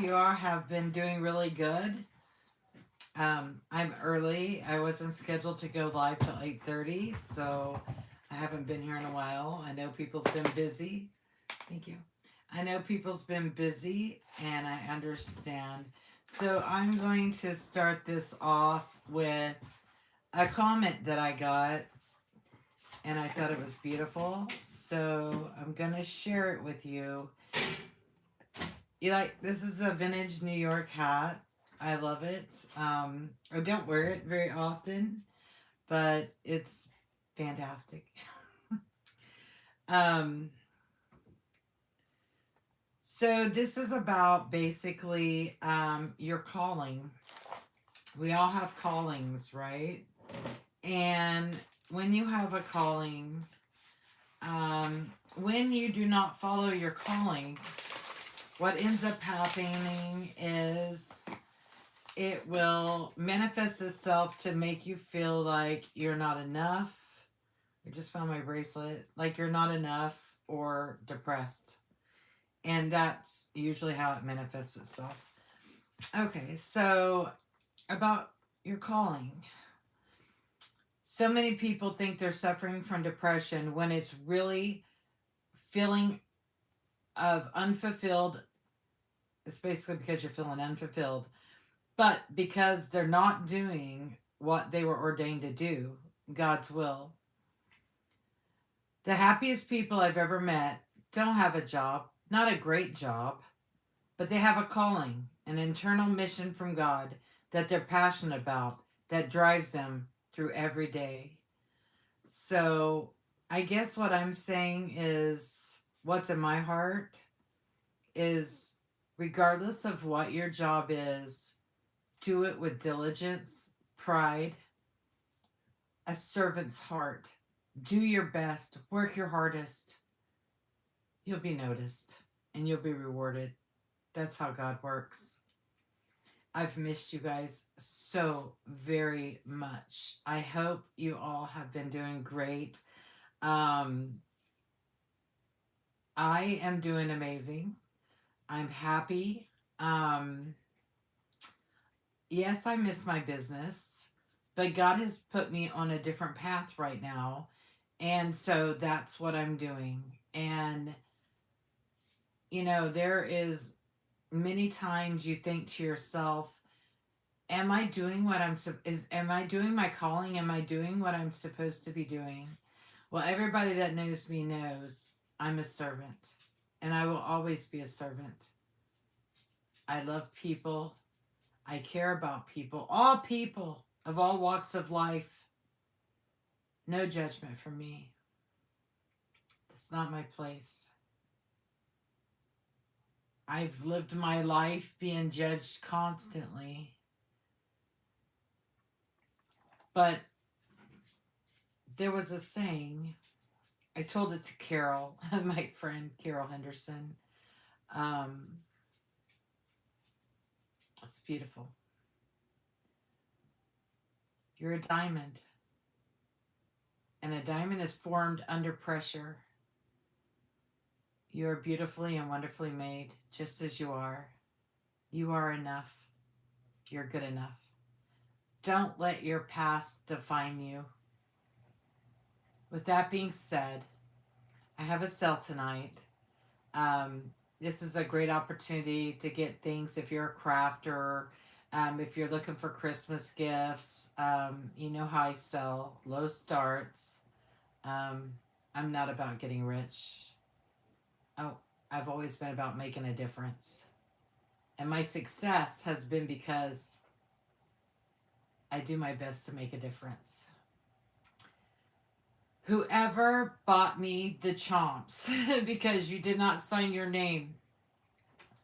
you all have been doing really good. I'm early. I wasn't scheduled to go live till 8:30, so I haven't been here in a while. I know people's been busy. Thank you. I know people's been busy, and I understand. So I'm going to start this off with a comment that I got, and I thought it was beautiful. So I'm gonna share it with you. You like this is a vintage New York hat. I love it. I don't wear it very often, but it's fantastic. um, so this is about basically your calling. We all have callings, right? And when you have a calling, when you do not follow your calling, what ends up happening is it will manifest itself to make you feel like you're not enough. I just found my bracelet. Like you're not enough or depressed. And that's usually how it manifests itself. Okay, so about your calling. So many people think they're suffering from depression when it's really feeling of unfulfilled. It's basically because you're feeling unfulfilled, but because they're not doing what they were ordained to do, God's will. The happiest people I've ever met don't have a job, not a great job, but they have a calling, an internal mission from God that they're passionate about that drives them through every day. So I guess what I'm saying is what's in my heart is regardless of what your job is, do it with diligence, pride, a servant's heart. Do your best, work your hardest. You'll be noticed and you'll be rewarded. That's how God works. I've missed you guys so very much. I hope you all have been doing great. Um, I am doing amazing. I'm happy. Um, yes, I miss my business, but God has put me on a different path right now. And so that's what I'm doing. And, there is many times you think to yourself, am I doing what am I doing my calling? Am I doing what I'm supposed to be doing? Well, everybody that knows me knows I'm a servant and I will always be a servant. I love people. I care about people of all walks of life. No judgment from me. That's not my place. I've lived my life being judged constantly. But there was a saying, I told it to Carol, my friend Carol Henderson. Um, it's beautiful. You're a diamond, and a diamond is formed under pressure. You are beautifully and wonderfully made, just as you are. You are enough. You're good enough. Don't let your past define you. With that being said, I have a sale tonight. This is a great opportunity to get things if you're a crafter, if you're looking for Christmas gifts. You know how I sell low starts. Um, I'm not about getting rich. Oh, I've always been about making a difference. And my success has been because I do my best to make a difference. Whoever bought me the chomps because you did not sign your name,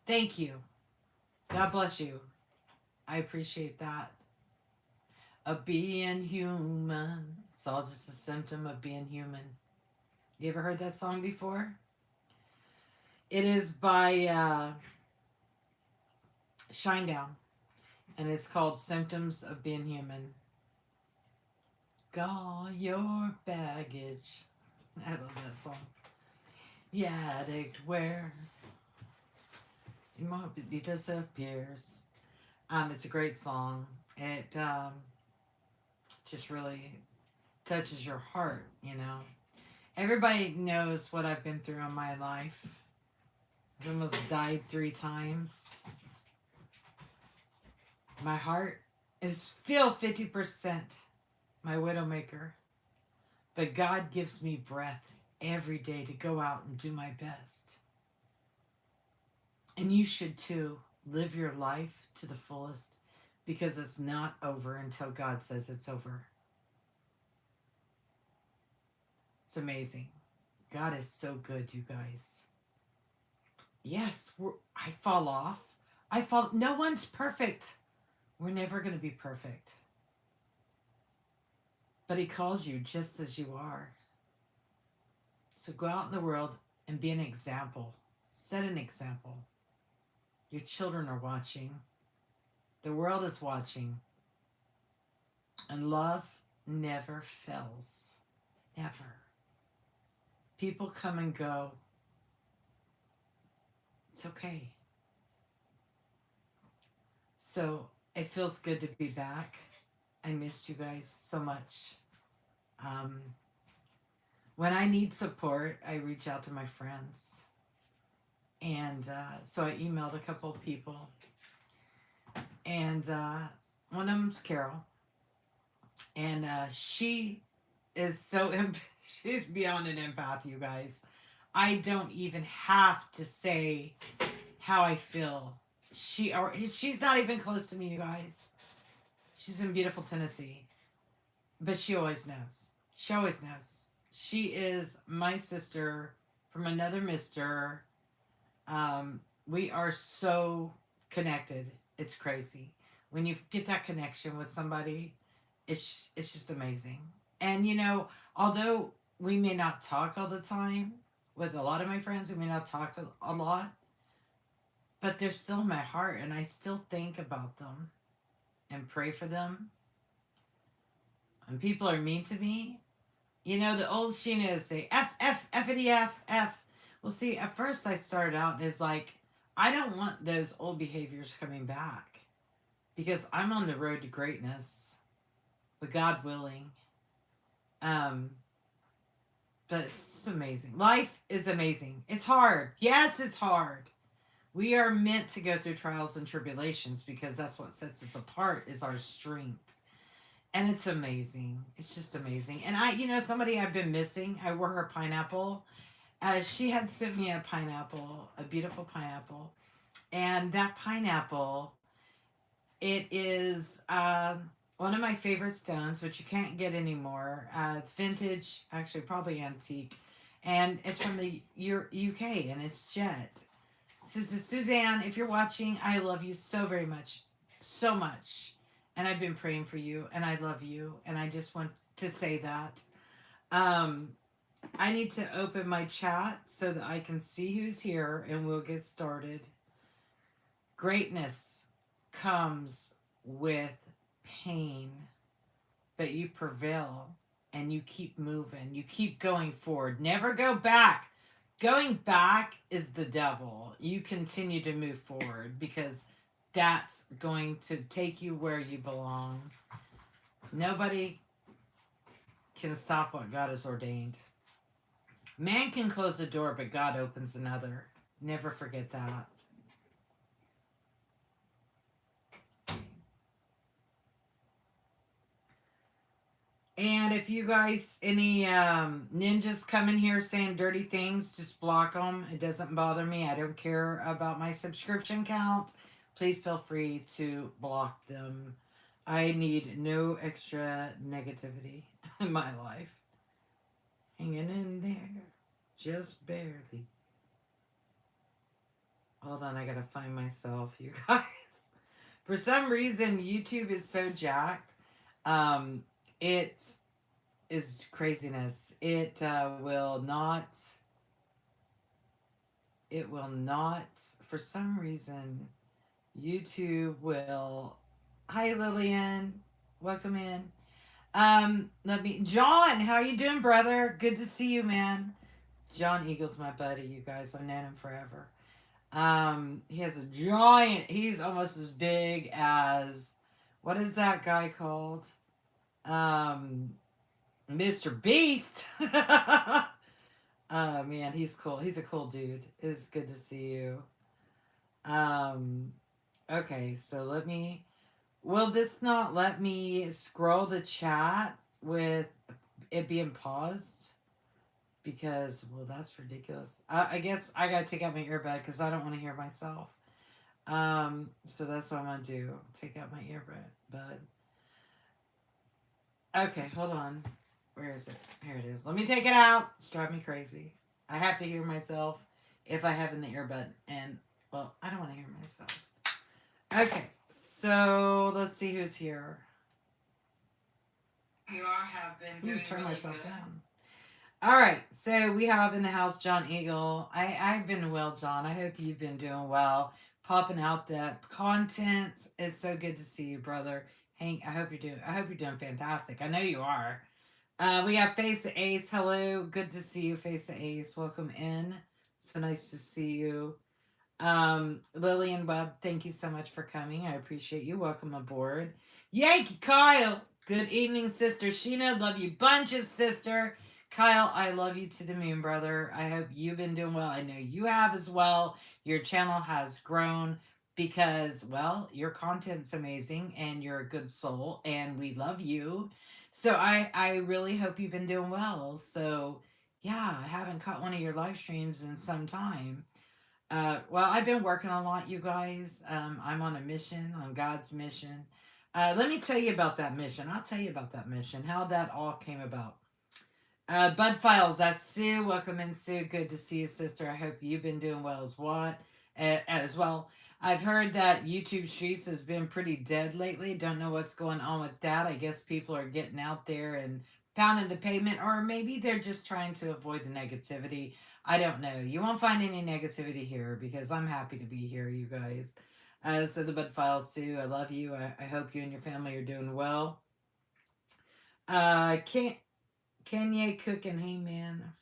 thank you. God bless you. I appreciate that. Of being human. It's all just a symptom of being human. You ever heard that song before? It is by Shinedown, and it's called Symptoms of Being Human. All your baggage. I love that song. The addict where He disappears. It's a great song. It just really touches your heart, you know. Everybody knows what I've been through in my life. I've almost died 3 times. My heart is still 50% my widowmaker. But God gives me breath every day to go out and do my best. And you should too. Live your life to the fullest because it's not over until God says it's over. It's amazing. God is so good, you guys. Yes, I fall off. No one's perfect. We're never going to be perfect. But He calls you just as you are. So go out in the world and be an example. Set an example. Your children are watching. The world is watching. And love never fails. Never. People come and go. It's okay. So it feels good to be back. I missed you guys so much. When I need support, I reach out to my friends. And so I emailed a couple of people. And one of them's Carol. And she is so, she's beyond an empath, you guys. I don't even have to say how I feel. She's not even close to me, you guys. She's in beautiful Tennessee. But she always knows. She always knows. She is my sister from another mister. We are so connected. It's crazy. When you get that connection with somebody, it's just amazing. And you know, although we may not talk all the time, with a lot of my friends, we may not talk a lot, but they're still in my heart, and I still think about them and pray for them. When people are mean to me, you know, the old Sheena is say F F F-ity F F. Well, see, at first I started out as like, I don't want those old behaviors coming back because I'm on the road to greatness, with God willing. But it's amazing. Life is amazing. It's hard. Yes, it's hard. We are meant to go through trials and tribulations because that's what sets us apart is our strength. And it's amazing. It's just amazing. And somebody I've been missing, I wore her pineapple. She had sent me a pineapple, a beautiful pineapple. And that pineapple, it is one of my favorite stones, which you can't get anymore. Vintage, actually probably antique. And it's from the UK, and it's jet. Suzanne, if you're watching, I love you so very much. So much. And I've been praying for you, and I love you, and I just want to say that. I need to open my chat so that I can see who's here, and we'll get started. Greatness comes with pain, but you prevail, and you keep moving. You keep going forward. Never go back. Going back is the devil. You continue to move forward because that's going to take you where you belong. Nobody can stop what God has ordained. Man can close a door, but God opens another. Never forget that. And if you guys, any ninjas come in here saying dirty things, just block them. It doesn't bother me. I don't care about my subscription count. Please feel free to block them. I need no extra negativity in my life. Hanging in there, just barely. Hold on, I gotta find myself, you guys. For some reason, YouTube is so jacked. It is craziness. It will not, for some reason, YouTube will, hi Lillian, welcome in. John, how you doing, brother? Good to see you, man. John Eagle's my buddy, you guys. I've known him forever. He has a giant, he's almost as big as, what is that guy called? Um, Mr. Beast. Man, he's cool. He's a cool dude. It's good to see you. Um, okay, so let me, will this not let me scroll the chat with it being paused? Because, well, that's ridiculous. I guess I gotta take out my earbud because I don't want to hear myself. So that's what I'm gonna do. Take out my earbud. Okay, hold on. Where is it? Here it is. Let me take it out. It's driving me crazy. I have to hear myself if I have in the earbud. And, well, I don't want to hear myself. Okay, so let's see who's here. You are have been doing turn really myself good. Down. All right, so we have in the house John Eagle. I've been well, John. I hope you've been doing well. Popping out that content. It's so good to see you, brother. Hank, I hope you're doing fantastic. I know you are. We have Face the Ace. Hello, good to see you, Face the Ace. Welcome in. So nice to see you. Lillian Webb, thank you so much for coming. I appreciate you. Welcome aboard. Yankee Kyle, good evening, sister Sheena. Love you bunches, sister. Kyle, I love you to the moon, brother. I hope you've been doing well. I know you have as well. Your channel has grown because, well, your content's amazing and you're a good soul and we love you. So I really hope you've been doing well. So yeah, I haven't caught one of your live streams in some time. Well, I've been working a lot, you guys. I'm on a mission, on God's mission. Let me tell you about that mission. I'll tell you about that mission, how that all came about. Bud Files, that's Sue. Welcome in, Sue. Good to see you, sister. I hope you've been doing well as well. I've heard that YouTube Streets has been pretty dead lately. Don't know what's going on with that. I guess people are getting out there and pounding the pavement, or maybe they're just trying to avoid the negativity. I don't know. You won't find any negativity here because I'm happy to be here, you guys. So the Bud Files, Sue, I love you. I hope you and your family are doing well. Can't Kanye cooking, hey man.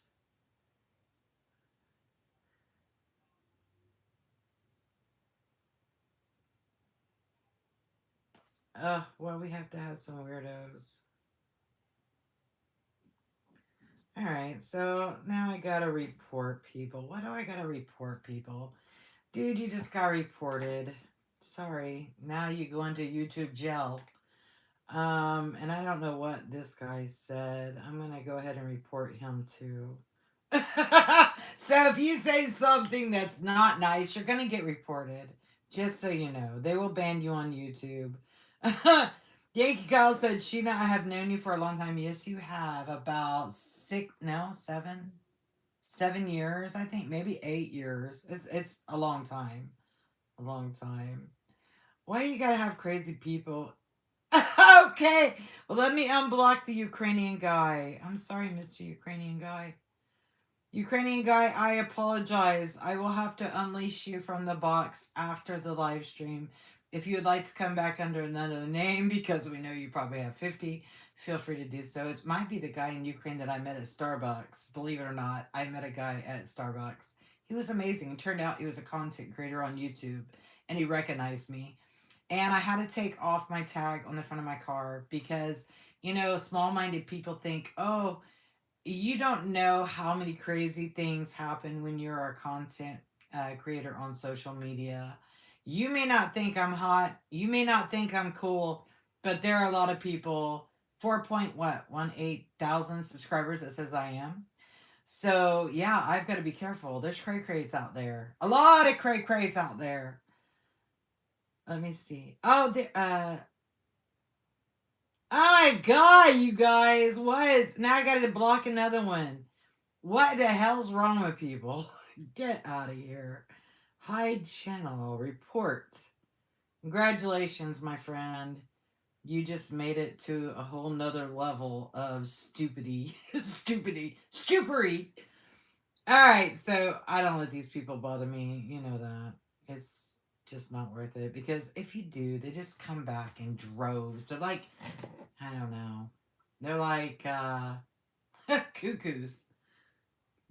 Well, we have to have some weirdos. Alright, so now I gotta report people. Why do I gotta report people? Dude, you just got reported. Sorry. Now you go into YouTube jail. And I don't know what this guy said. I'm gonna go ahead and report him too. So if you say something that's not nice, you're gonna get reported. Just so you know, they will ban you on YouTube. Yankee Kyle said, Sheena, I have known you for a long time. Yes, you have. About 7 years, I think, maybe 8 years. It's a long time. A long time. Why you gotta have crazy people? Okay, well, let me unblock the Ukrainian guy. I'm sorry, Mr. Ukrainian guy. Ukrainian guy, I apologize. I will have to unleash you from the box after the live stream. If you would like to come back under another name, because we know you probably have 50, feel free to do so. It might be the guy in Ukraine that I met at Starbucks. Believe it or not, I met a guy at Starbucks. He was amazing. It turned out he was a content creator on YouTube, and he recognized me. And I had to take off my tag on the front of my car because, small minded people think, oh, you don't know how many crazy things happen when you're a content creator on social media. You may not think I'm hot. You may not think I'm cool, but there are a lot of people, 4.18 thousand subscribers that says I am. So yeah, I've got to be careful. There's cray crays out there. A lot of cray crays out there. Let me see. Oh, oh my god, you guys. What is now I gotta block another one. What the hell's wrong with people? Get out of here. Hide channel. Report. Congratulations, my friend. You just made it to a whole nother level of stupidity. Stupery. Alright, so I don't let these people bother me. You know that. It's just not worth it. Because if you do, they just come back in droves. They're like, I don't know. They're like cuckoos.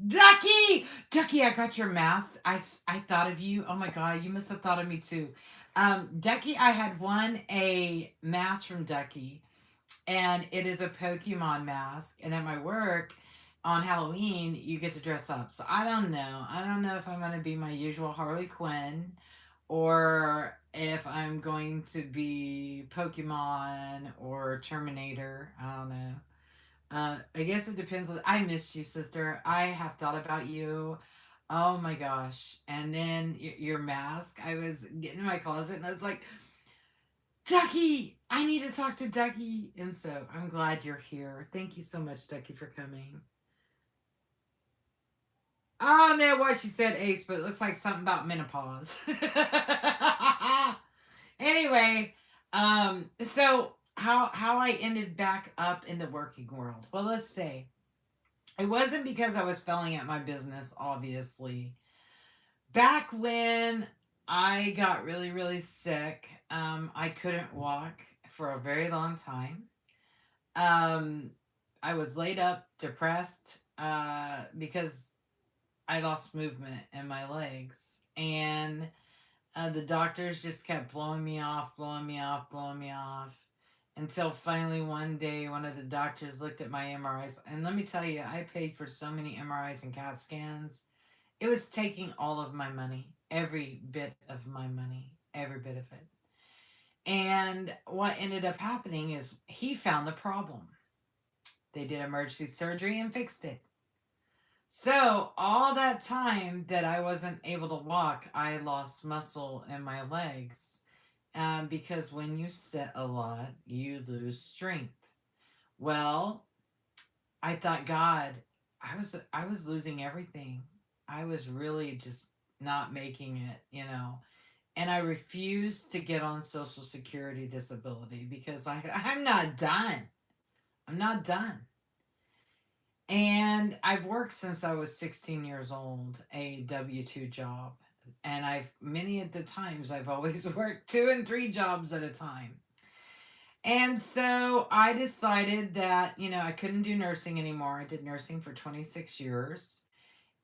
Ducky! Ducky, I got your mask. I thought of you. Oh my god, you must have thought of me too. Ducky, I had won a mask from Ducky, and it is a Pokemon mask. And at my work on Halloween, you get to dress up. So I don't know. I don't know if I'm going to be my usual Harley Quinn or if I'm going to be Pokemon or Terminator. I don't know. I guess it depends. I miss you, sister. I have thought about you. Oh my gosh. And then your mask. I was getting in my closet and I was like, Ducky, I need to talk to Ducky. And so I'm glad you're here. Thank you so much, Ducky, for coming. I don't know what you said, Ace, but it looks like something about menopause. Anyway, so how I ended back up in the working world. Well, let's say it wasn't because I was failing at my business, obviously. Back when I got really, really sick, I couldn't walk for a very long time. Um, I was laid up, depressed, because I lost movement in my legs. And the doctors just kept blowing me off, blowing me off, blowing me off. Until finally one day, one of the doctors looked at my MRIs. And let me tell you, I paid for so many MRIs and CAT scans. It was taking all of my money, every bit of my money, every bit of it. And what ended up happening is he found the problem. They did emergency surgery and fixed it. So, all that time that I wasn't able to walk, I lost muscle in my legs. Because when you sit a lot, you lose strength. Well, I thought, God, I was losing everything. I was really just not making it. And I refused to get on Social Security disability because I'm not done. I'm not done. And I've worked since I was 16 years old, a W 2 job. And many of the times, I've always worked two and three jobs at a time. And so I decided that, I couldn't do nursing anymore. I did nursing for 26 years.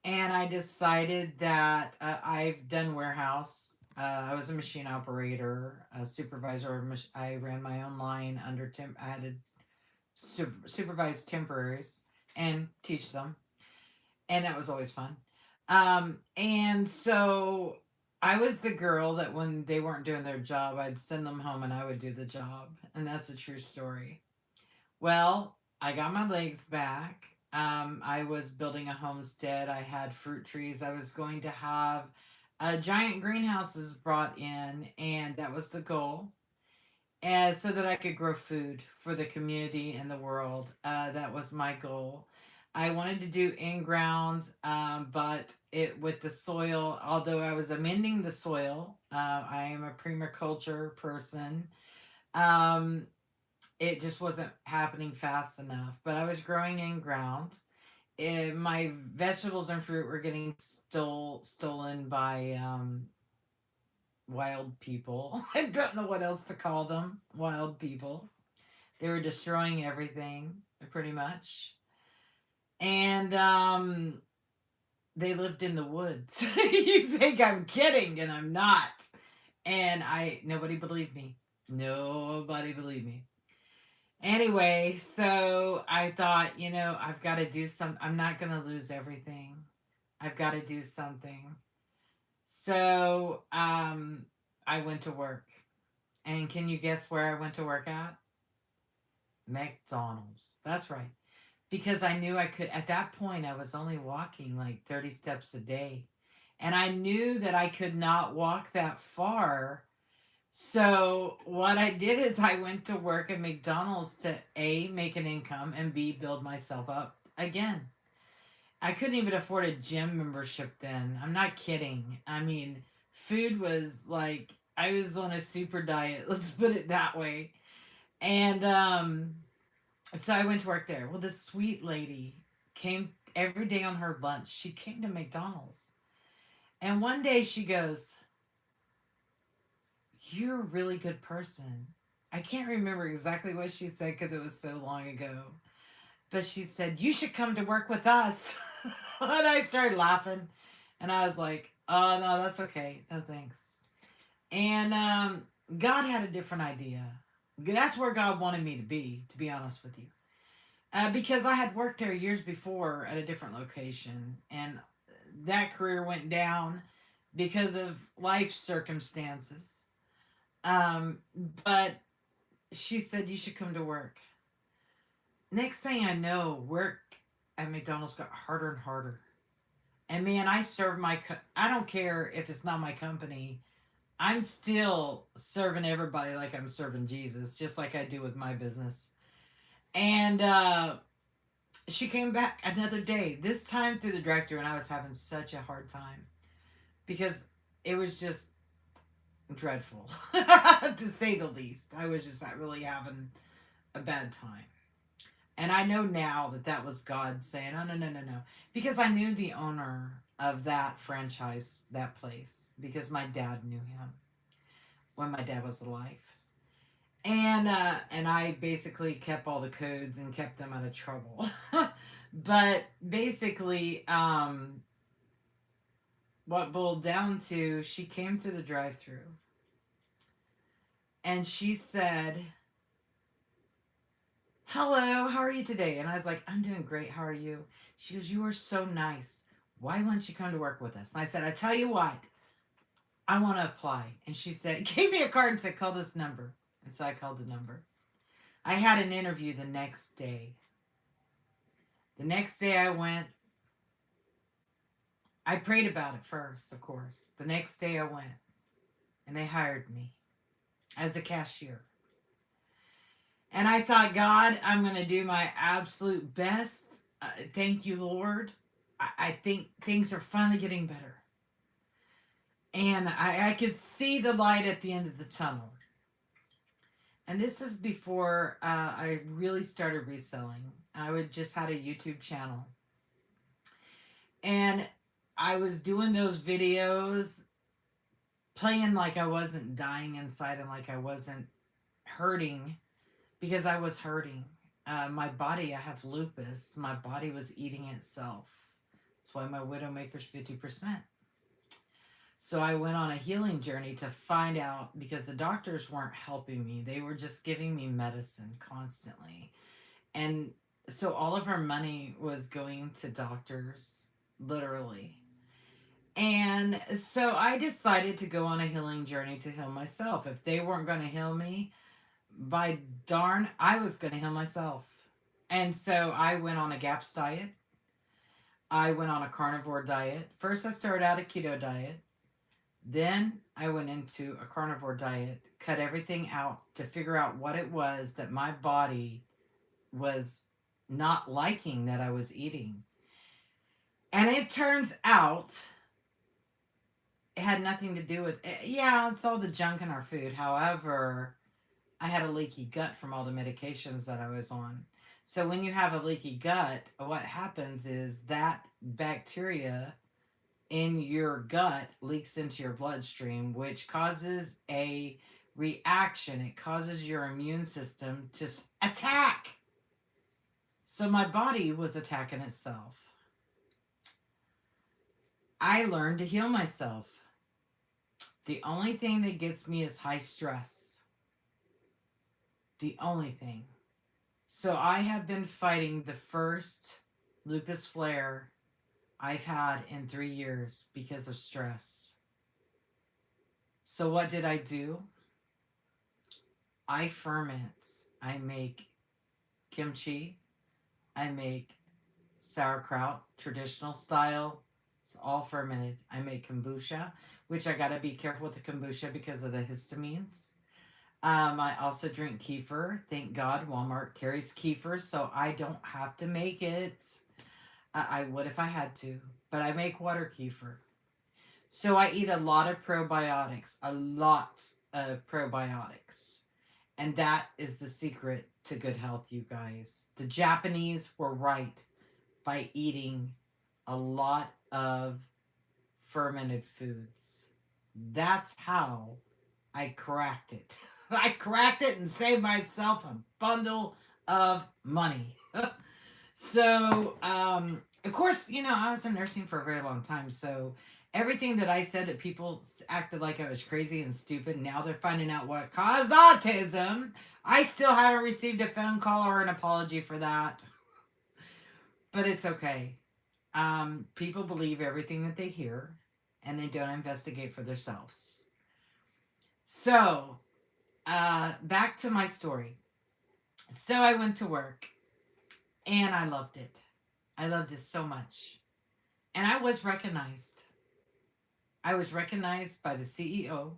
And I decided that I've done warehouse. I was a machine operator, a supervisor. I ran my own line under I had to supervise temporaries and teach them, and that was always fun. And so I was the girl that when they weren't doing their job, I'd send them home and I would do the job, and that's a true story. Well, I got my legs back. I was building a homestead. I had fruit trees. I was going to have giant greenhouses brought in, and that was the goal. And so that I could grow food for the community and the world. That was my goal. I wanted to do in ground, but it with the soil. Although I was amending the soil, I am a permaculture person. Um, it just wasn't happening fast enough. But I was growing in ground. My vegetables and fruit were getting stolen by wild people. I don't know what else to call them. Wild people. They were destroying everything, pretty much. And they lived in the woods. You think I'm kidding, and I'm not. And nobody believed me. Nobody believed me. Anyway, so I thought, I've got to do something. I'm not going to lose everything. I've got to do something. So I went to work. And can you guess where I went to work at? McDonald's. That's right. Because I knew I could, at that point, I was only walking like 30 steps a day. And I knew that I could not walk that far. So what I did is I went to work at McDonald's to A, make an income, and B, build myself up again. I couldn't even afford a gym membership then. I'm not kidding. I mean, food was like, I was on a super diet, let's put it that way. And so I went to work there. Well, this sweet lady came every day on her lunch. She came to McDonald's. And one day she goes, "You're a really good person." I can't remember exactly what she said because it was so long ago. But she said, "You should come to work with us." And I started laughing. And I was like, oh, no, that's okay. No, thanks. And God had a different idea. That's where God wanted me to be honest with you. Because I had worked there years before at a different location. And that career went down because of life circumstances. Um, but she said, you should come to work. Next thing I know, work at McDonald's got harder and harder. And man, I serve I don't care if it's not my company. I'm still serving everybody like I'm serving Jesus, just like I do with my business. And she came back another day, this time through the drive thru, and I was having such a hard time because it was just dreadful, to say the least. I was just not really having a bad time. And I know now that that was God saying, oh, no, no, no, no. Because I knew the owner of that franchise, that place, because my dad knew him when my dad was alive. And I basically kept all the codes and kept them out of trouble. But basically, what boiled down to, she came through the drive-through and she said, hello, how are you today? And I was like, I'm doing great. How are you? She goes, you are so nice. Why won't you come to work with us? And I said, I tell you what, I want to apply. And she said, gave me a card and said, call this number. And so I called the number. I had an interview the next day. The next day I went. I prayed about it first, of course. The next day I went and they hired me as a cashier. And I thought, God, I'm going to do my absolute best. Thank you, Lord. I think things are finally getting better. And I could see the light at the end of the tunnel. And this is before I really started reselling. I would just had a YouTube channel. And I was doing those videos, playing like I wasn't dying inside and like I wasn't hurting, because I was hurting. My body, I have lupus. My body was eating itself. That's why my Widowmaker's 50%. So I went on a healing journey to find out, because the doctors weren't helping me. They were just giving me medicine constantly. And so all of our money was going to doctors, literally. And so I decided to go on a healing journey to heal myself. If they weren't going to heal me, by darn, I was going to heal myself. And so I went on a GAPS diet. I went on a carnivore diet. First, I started out a keto diet. Then I went into a carnivore diet, cut everything out to figure out what it was that my body was not liking that I was eating. And it turns out it had nothing to do with it. Yeah, it's all the junk in our food. However, I had a leaky gut from all the medications that I was on. So when you have a leaky gut, what happens is that bacteria in your gut leaks into your bloodstream, which causes a reaction. It causes your immune system to attack. So my body was attacking itself. I learned to heal myself. The only thing that gets me is high stress. The only thing. So I have been fighting the first lupus flare I've had in 3 years because of stress. So what did I do? I ferment. I make kimchi. I make sauerkraut, traditional style. It's all fermented. I make kombucha, which I got to be careful with the kombucha because of the histamines. I also drink kefir. Thank God Walmart carries kefir, so I don't have to make it. I would if I had to, but I make water kefir. So I eat a lot of probiotics, a lot of probiotics. And that is the secret to good health, you guys. The Japanese were right by eating a lot of fermented foods. That's how I cracked it. I cracked it and saved myself a bundle of money. So Of course, I was in nursing for a very long time, so everything that I said that people acted like I was crazy and stupid, now they're finding out what caused autism. I still haven't received a phone call or an apology for that, but it's okay. People believe everything that they hear, and they don't investigate for themselves. So, back to my story. So I went to work, and I loved it. I loved it so much, and I was recognized. I was recognized by the CEO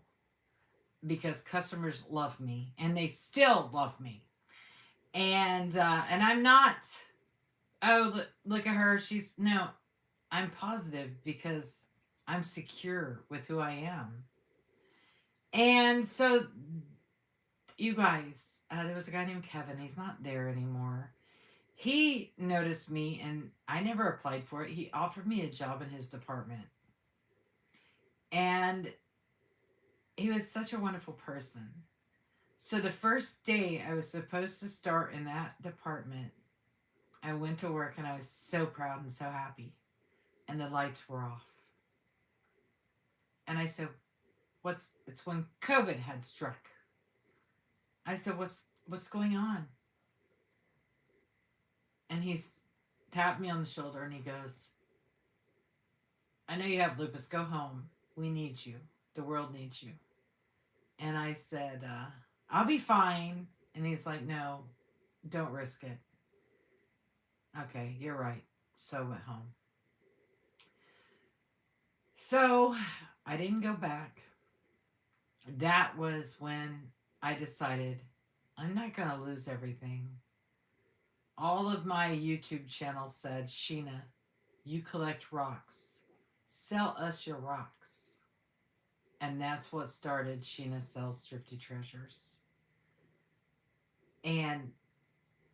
because customers love me, and they still love me. And I'm not. Oh, look at her. She's no. I'm positive because I'm secure with who I am. And so, you guys, there was a guy named Kevin. He's not there anymore. He noticed me, and I never applied for it. He offered me a job in his department, and he was such a wonderful person. So the first day I was supposed to start in that department, I went to work and I was so proud and so happy. And the lights were off. And I said, it's when COVID had struck. I said, what's going on? And he's tapped me on the shoulder and he goes, I know you have lupus. Go home. We need you. The world needs you. And I said, I'll be fine. And he's like, no, don't risk it. Okay, you're right. So I went home. So I didn't go back. That was when I decided I'm not going to lose everything. All of my YouTube channels said, Sheena, you collect rocks. Sell us your rocks. And that's what started Sheena Sells Thrifty Treasures. And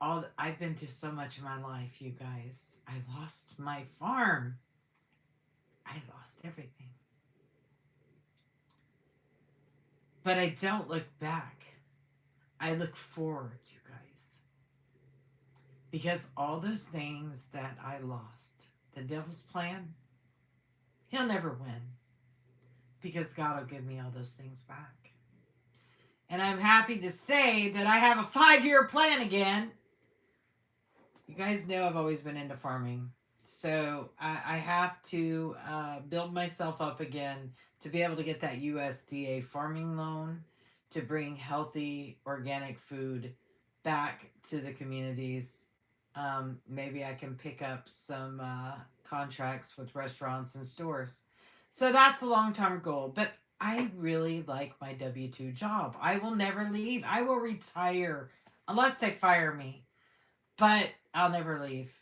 I've been through so much in my life, you guys. I lost my farm. I lost everything. But I don't look back. I look forward, you guys. Because all those things that I lost, the devil's plan, he'll never win. Because God will give me all those things back. And I'm happy to say that I have a 5-year plan again. You guys know I've always been into farming. So I have to build myself up again to be able to get that USDA farming loan to bring healthy organic food back to the communities. Maybe I can pick up some contracts with restaurants and stores. So that's a long-term goal. But I really like my W-2 job. I will never leave. I will retire unless they fire me. But I'll never leave.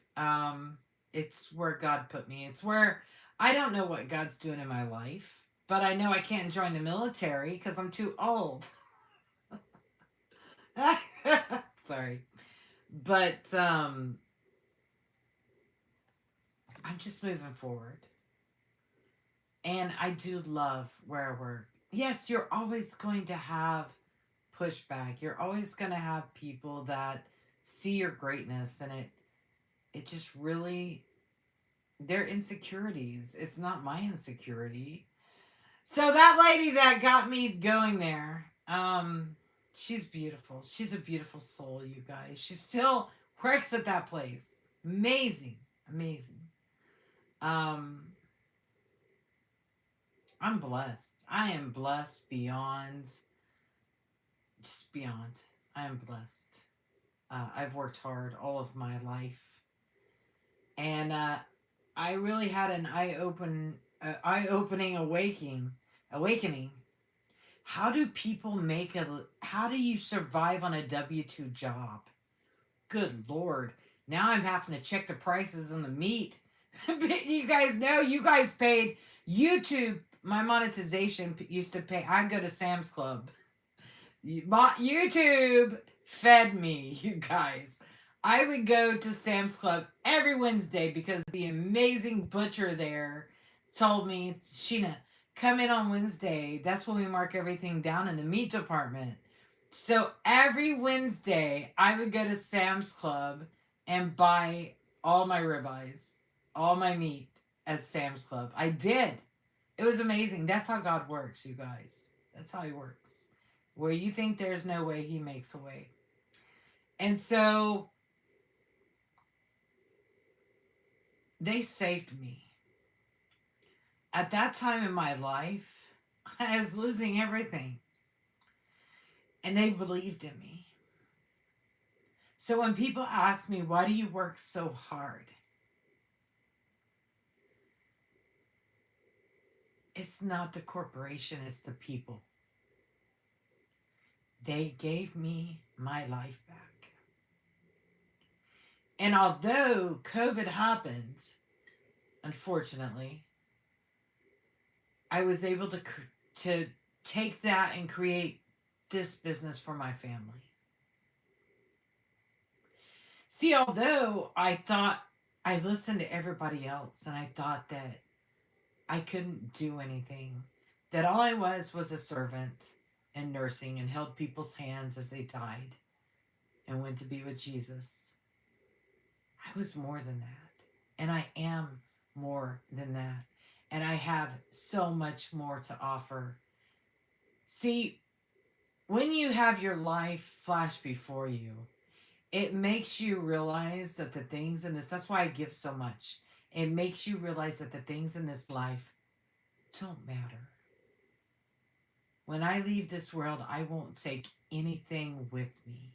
It's where God put me. It's where I don't know what God's doing in my life, but I know I can't join the military because I'm too old. Sorry. But I'm just moving forward. And I do love where I work. Yes, you're always going to have pushback. You're always going to have people that see your greatness, and it just really, they're insecurities. It's not my insecurity. So that lady that got me going there, she's beautiful. She's a beautiful soul, you guys. She still works at that place. Amazing. Amazing. I'm blessed. I am blessed beyond, just beyond. I am blessed. I've worked hard all of my life. And I really had an eye-opening awakening. How do people how do you survive on a W-2 job? Good Lord. Now I'm having to check the prices on the meat. You guys know, you guys paid YouTube. My monetization used to pay. I'd go to Sam's Club. YouTube fed me, you guys. I would go to Sam's Club every Wednesday because the amazing butcher there told me, Sheena, come in on Wednesday. That's when we mark everything down in the meat department. So every Wednesday, I would go to Sam's Club and buy all my ribeyes. all my meat at Sam's Club. I did. It was amazing. That's how God works, you guys. That's how He works. Where you think there's no way, He makes a way. And so they saved me. At that time in my life, I was losing everything. And they believed in me. So when people ask me, why do you work so hard? It's not the corporation, it's the people. They gave me my life back. And although COVID happened, unfortunately, I was able to take that and create this business for my family. See, although I thought I listened to everybody else and I thought that I couldn't do anything, that all I was a servant and nursing and held people's hands as they died and went to be with Jesus. I was more than that. And I am more than that. And I have so much more to offer. See, when you have your life flash before you, it makes you realize that the things in this, that's why I give so much. It makes you realize that the things in this life don't matter. When I leave this world, I won't take anything with me.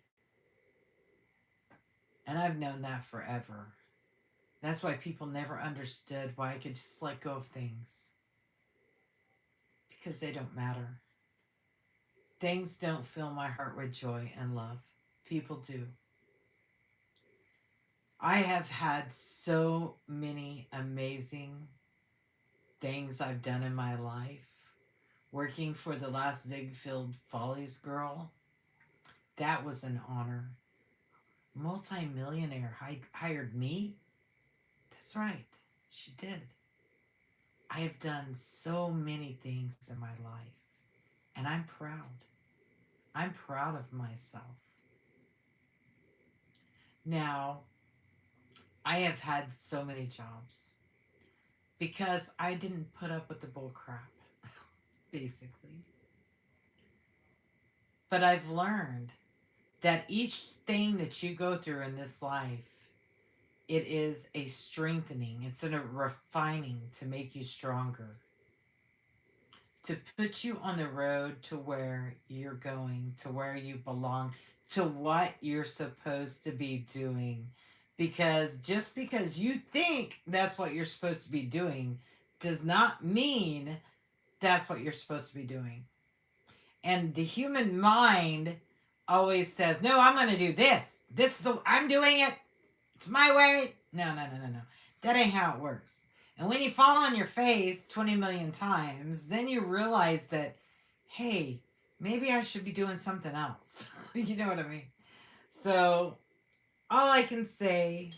And I've known that forever. That's why people never understood why I could just let go of things. Because they don't matter. Things don't fill my heart with joy and love. People do. I have had so many amazing things I've done in my life. Working for the last Ziegfeld Follies girl, that was an honor. Multi-millionaire hired me? That's right, she did. I have done so many things in my life, and I'm proud. I'm proud of myself. Now, I have had so many jobs because I didn't put up with the bull crap, basically. But I've learned that each thing that you go through in this life, it is a strengthening, it's a refining to make you stronger, to put you on the road to where you're going, to where you belong, to what you're supposed to be doing. Because just because you think that's what you're supposed to be doing does not mean that's what you're supposed to be doing. And the human mind always says, no, I'm going to do this. I'm doing it. It's my way. No. That ain't how it works. And when you fall on your face 20 million times, then you realize that, hey, maybe I should be doing something else. You know what I mean? So all I can say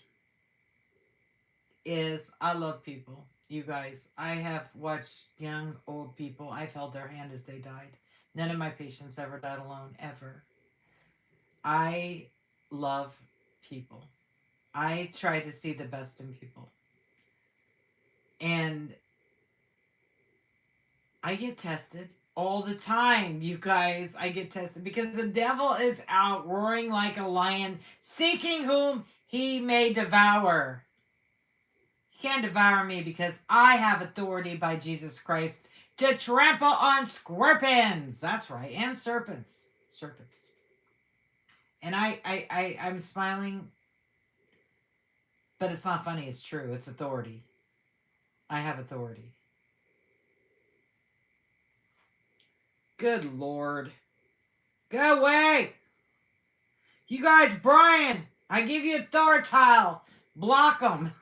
is I love people. You guys, I have watched young, old people. I've held their hand as they died. None of my patients ever died alone, ever. I love people. I try to see the best in people. And I get tested all the time, you guys. I get tested because the devil is out roaring like a lion, seeking whom he may devour. He can't devour me because I have authority by Jesus Christ to trample on scorpions. That's right, and serpents. Serpents. And I'm smiling, but it's not funny. It's true. It's authority. I have authority. Good Lord. Go away. You guys, Brian, I give you a Thor tile. Block them.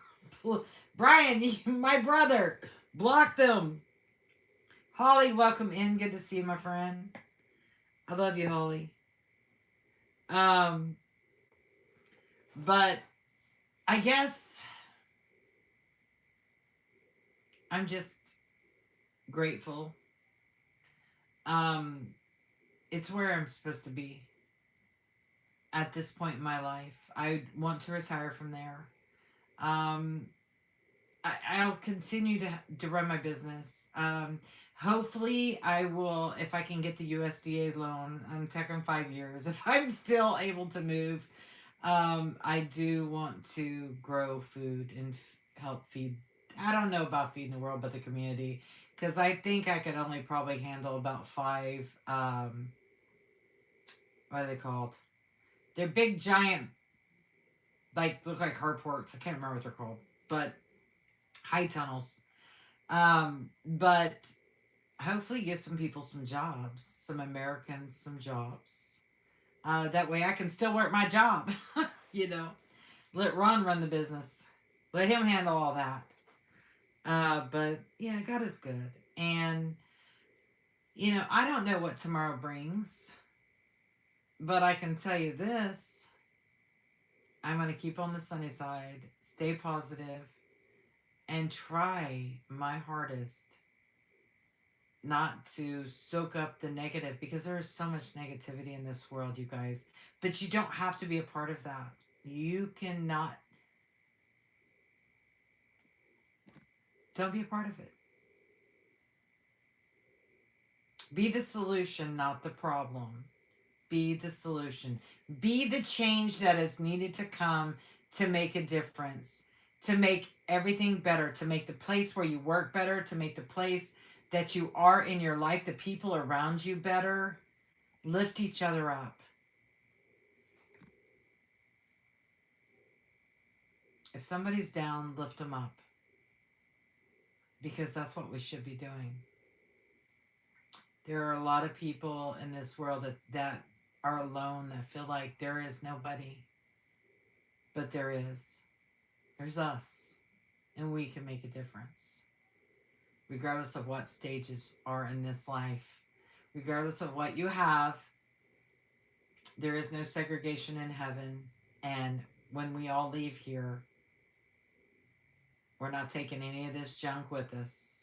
Brian, my brother, block them. Holly, welcome in. Good to see you, my friend. I love you, Holly. But I guess I'm just grateful. It's where I'm supposed to be at this point in my life. I want to retire from there. I'll continue to run my business. Hopefully, I will, if I can get the USDA loan. I'm taking 5 years. If I'm still able to move, I do want to grow food and help feed. I don't know about feeding the world, but the community, because I think I could only probably handle about five. What are they called? They're big, giant, like look like carports. I can't remember what they're called, but high tunnels. But hopefully get some people some jobs, some Americans some jobs. That way I can still work my job. you know, let Ron run the business. Let him handle all that. But yeah, God is good. And, I don't know what tomorrow brings, but I can tell you this. I'm going to keep on the sunny side, stay positive, and try my hardest not to soak up the negative, because there is so much negativity in this world, you guys. But you don't have to be a part of that. You cannot, don't be a part of it. Be the solution, not the problem. Be the solution. Be the change that is needed to come to make a difference, to make everything better, to make the place where you work better, to make the place that you are in your life, the people around you better. Lift each other up. If somebody's down, lift them up, because that's what we should be doing. There are a lot of people in this world that are alone, that feel like there is nobody, but there is. There's us, and we can make a difference. Regardless of what stages are in this life, regardless of what you have, there is no segregation in heaven. And when we all leave here, we're not taking any of this junk with us.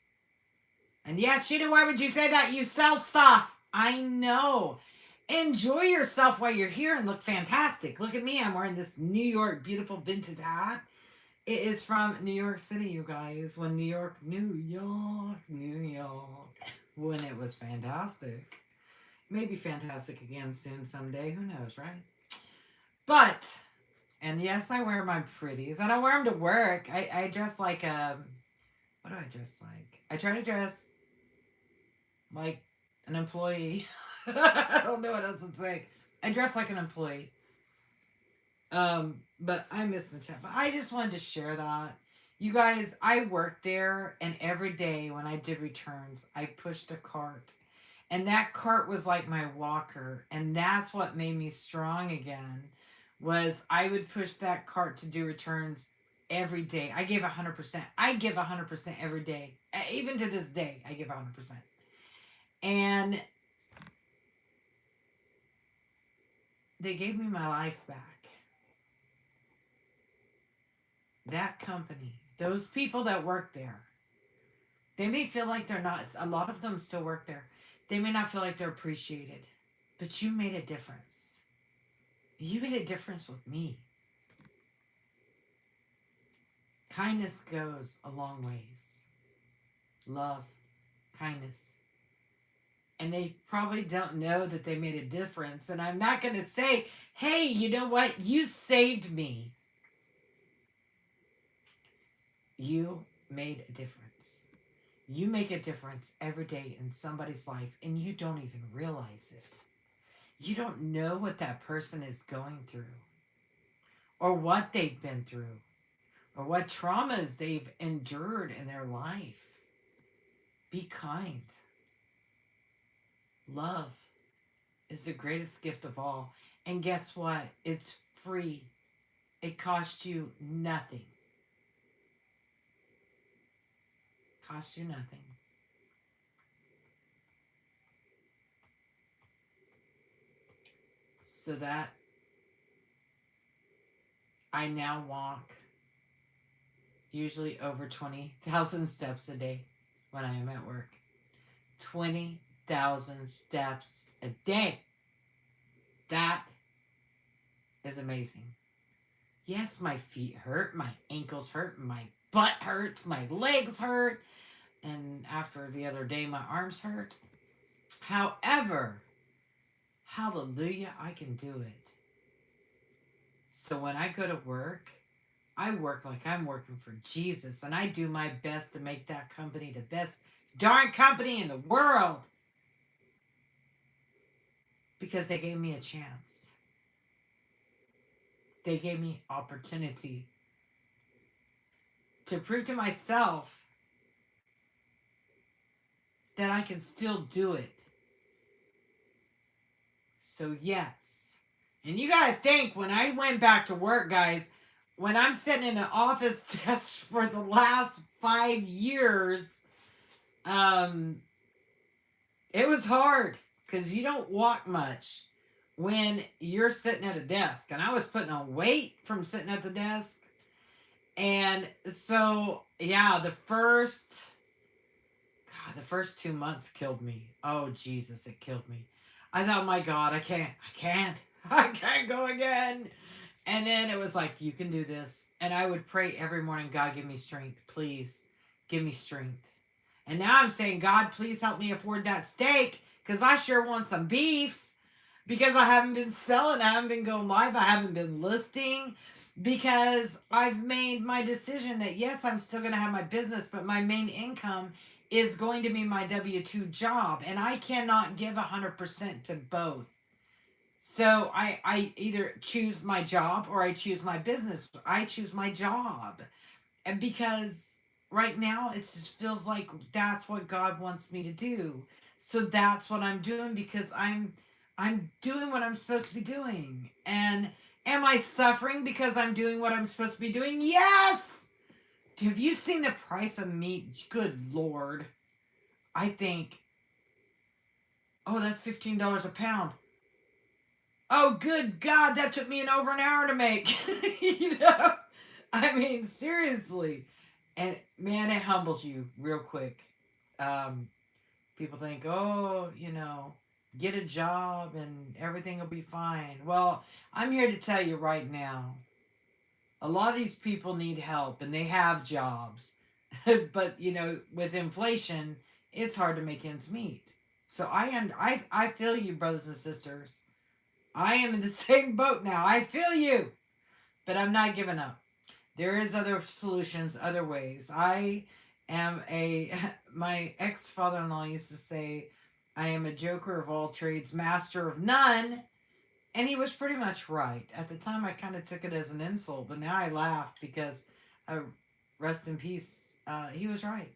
And yes, Sheena, why would you say that? You sell stuff. I know. Enjoy yourself while you're here and look fantastic. Look at me. I'm wearing this New York beautiful vintage hat. It is from New York City, you guys. When New York, when it was fantastic. Maybe fantastic again soon someday. Who knows, right? But, and yes, I wear my pretties. I don't wear them to work. I dress like a, what do I dress like? I try to dress like an employee. I don't know what else to say. I dress like an employee. But I miss the chat. But I just wanted to share that. You guys, I worked there, and every day when I did returns, I pushed a cart. And that cart was like my walker. And that's what made me strong again, was I would push that cart to do returns every day. I gave 100%. I give 100% every day. Even to this day, I give 100%. And they gave me my life back. That company, those people that work there, they may feel like they're not, a lot of them still work there. They may not feel like they're appreciated, but you made a difference. You made a difference with me. Kindness goes a long ways. Love, kindness. And they probably don't know that they made a difference. And I'm not going to say, hey, you know what? You saved me. You made a difference. You make a difference every day in somebody's life, and you don't even realize it. You don't know what that person is going through, or what they've been through, or what traumas they've endured in their life. Be kind. Love is the greatest gift of all. And guess what? It's free. It costs you nothing. Costs you nothing. So that I now walk usually over 20,000 steps a day when I am at work. 20,000 steps a day. That is amazing. Yes, my feet hurt, my ankles hurt, my butt hurts, my legs hurt, and after the other day, my arms hurt. However, hallelujah, I can do it. So when I go to work, I work like I'm working for Jesus, and I do my best to make that company the best darn company in the world because they gave me a chance. They gave me opportunity to prove to myself that I can still do it. So, yes. And you got to think, when I went back to work, guys, when I'm sitting in an office desk for the last 5 years, it was hard because you don't walk much when you're sitting at a desk. And I was putting on weight from sitting at the desk. And so, yeah, the first 2 months killed me. Oh, Jesus, it killed me. I thought, my God, I can't go again. And then it was like, you can do this. And I would pray every morning, God, give me strength. Please give me strength. And now I'm saying, God, please help me afford that steak because I sure want some beef because I haven't been selling. I haven't been going live. I haven't been listing because I've made my decision that, yes, I'm still going to have my business, but my main income is going to be my W-2 job. And I cannot give 100% to both. So I either choose my job or I choose my business. I choose my job. And because right now it just feels like that's what God wants me to do. So that's what I'm doing because I'm doing what I'm supposed to be doing. And am I suffering because I'm doing what I'm supposed to be doing? Yes. Have you seen the price of meat? Good Lord. I think, oh, that's $15 a pound. Oh, good God, that took me over an hour to make. You know? I mean, seriously. And man, it humbles you real quick. People think, oh, get a job and everything will be fine. Well, I'm here to tell you right now, a lot of these people need help and they have jobs. But, with inflation, it's hard to make ends meet. So I feel you, brothers and sisters. I am in the same boat now. I feel you. But I'm not giving up. There is other solutions, other ways. My ex-father-in-law used to say, I am a joker of all trades, master of none. And he was pretty much right. At the time, I kind of took it as an insult, but now I laugh because, rest in peace, he was right.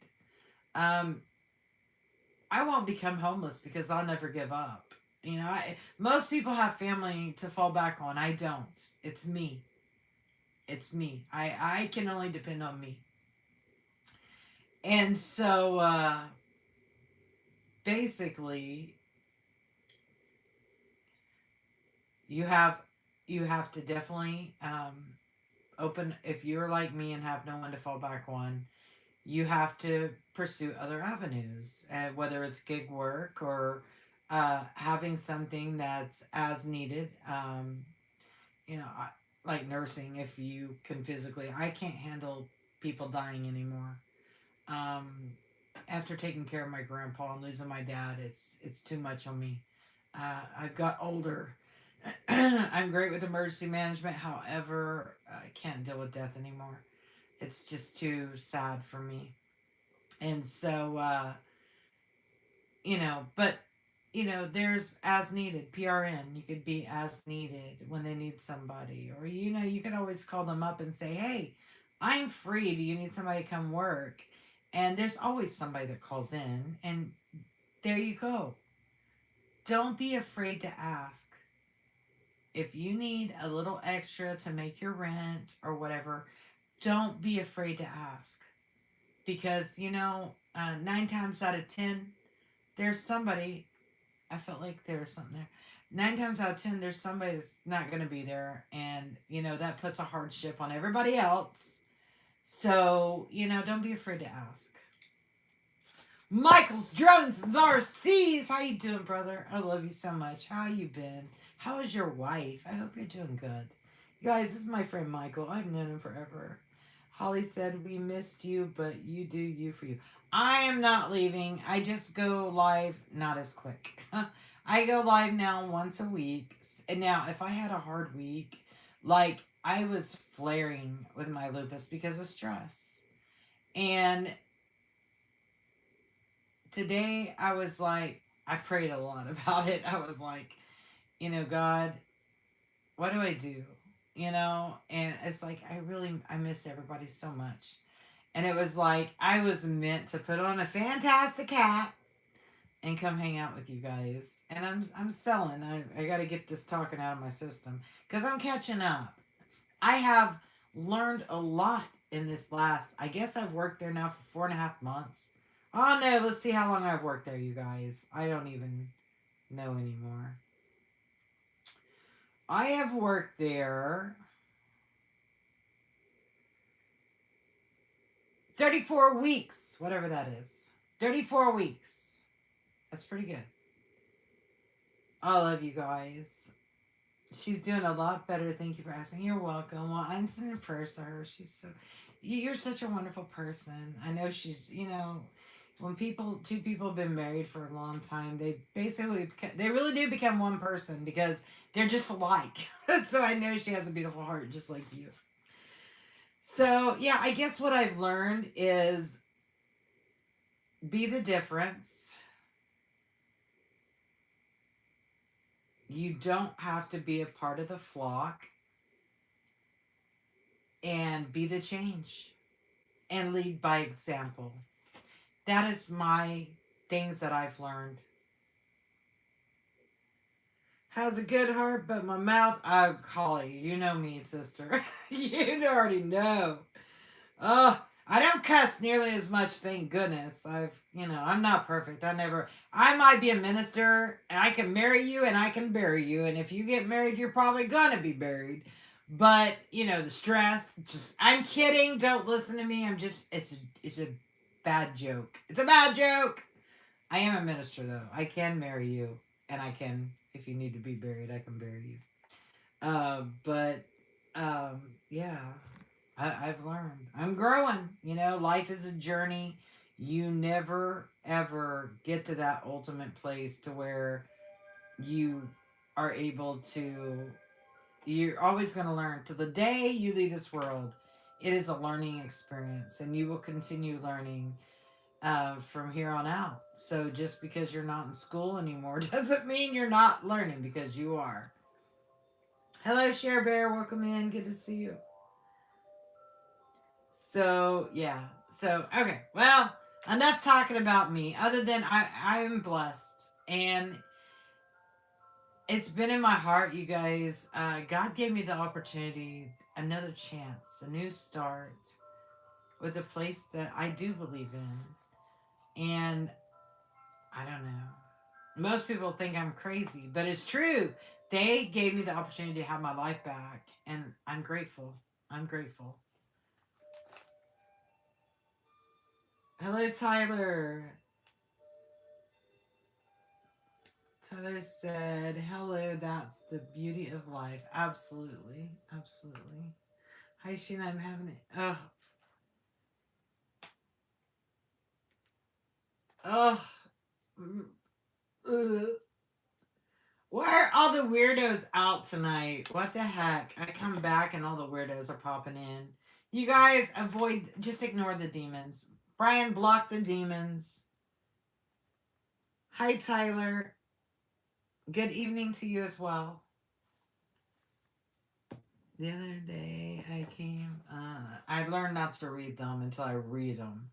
I won't become homeless because I'll never give up. Most people have family to fall back on. I don't. It's me. It's me. I can only depend on me. And so, basically, you have to definitely open. If you're like me and have no one to fall back on, you have to pursue other avenues, whether it's gig work or having something that's as needed. Like nursing, if you can physically. I can't handle people dying anymore. After taking care of my grandpa and losing my dad, it's too much on me. I've got older. I'm great with emergency management. However, I can't deal with death anymore. It's just too sad for me. And so, but, there's as needed. PRN, you could be as needed when they need somebody. Or, you can always call them up and say, hey, I'm free. Do you need somebody to come work? And there's always somebody that calls in. And there you go. Don't be afraid to ask. If you need a little extra to make your rent or whatever, don't be afraid to ask. Because, 9 times out of 10, there's somebody, I felt like there was something there. 9 times out of 10, there's somebody that's not going to be there. And, that puts a hardship on everybody else. So, don't be afraid to ask. Michael's Drones and RCs. How you doing, brother? I love you so much. How you been? How is your wife? I hope you're doing good. You guys, this is my friend Michael. I've known him forever. Holly said, we missed you, but you do you for you. I am not leaving. I just go live, not as quick. I go live now once a week. And now, if I had a hard week, like I was flaring with my lupus because of stress. And today I was like, I prayed a lot about it. I was like, God, what do I do? And it's like, I miss everybody so much. And it was like, I was meant to put on a fantastic hat and come hang out with you guys. And I'm selling. I got to get this talking out of my system because I'm catching up. I have learned a lot in this last, I guess I've worked there now for 4.5 months. Oh no, let's see how long I've worked there, you guys. I don't even know anymore. I have worked there 34 weeks, whatever that is. 34 weeks. That's pretty good. I love you guys. She's doing a lot better. Thank you for asking. You're welcome. Well, I'm sending prayers to her. You're such a wonderful person. I know when two people have been married for a long time, they really do become one person because they're just alike. So I know she has a beautiful heart just like you. So yeah, I guess what I've learned is be the difference. You don't have to be a part of the flock, and be the change and lead by example. That is my things that I've learned. Has a good heart, but my mouth, I'll call you. You know me, sister. You already know. Oh, I don't cuss nearly as much, thank goodness. I'm not perfect. I might be a minister, and I can marry you and I can bury you. And if you get married, you're probably gonna be buried. But, the stress, I'm kidding. Don't listen to me. It's a bad joke. It's a bad joke. I am a minister, though. I can marry you, and I can, if you need to be buried, I can bury you. Yeah, I've learned. I'm growing. Life is a journey. You never, ever get to that ultimate place to where you are able to. You're always going to learn. To the day you leave this world, it is a learning experience, and you will continue learning from here on out. So just because you're not in school anymore doesn't mean you're not learning, because you are. Hello, Share Bear. Welcome in. Good to see you. So, yeah. So, okay. Well, enough talking about me. Other than I am blessed. And it's been in my heart, you guys. God gave me the opportunity, another chance, a new start with a place that I do believe in. And I don't know. Most people think I'm crazy, but it's true. They gave me the opportunity to have my life back, and I'm grateful. I'm grateful. Hello, Tyler. Tyler said, hello, that's the beauty of life. Absolutely. Absolutely. Hi, Sheena, I'm having it. Oh. Oh. Why are all the weirdos out tonight? What the heck? I come back and all the weirdos are popping in. You guys just ignore the demons. Brian, block the demons. Hi, Tyler. Good evening to you as well. The other day I came, I learned not to read them until I read them.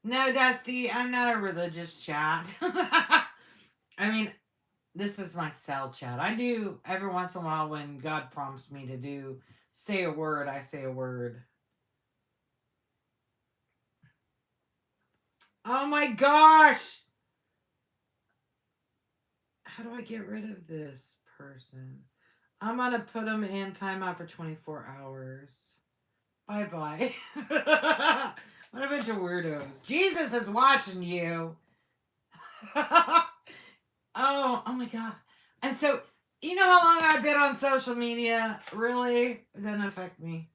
No, Dusty, I'm not a religious chat. I mean, this is my cell chat. I do every once in a while when God prompts me to say a word, I say a word. Oh my gosh! How do I get rid of this person? I'm gonna put them in timeout for 24 hours. Bye-bye. What a bunch of weirdos. Jesus is watching you. Oh my God. And so, you know how long I've been on social media? Really? It doesn't affect me.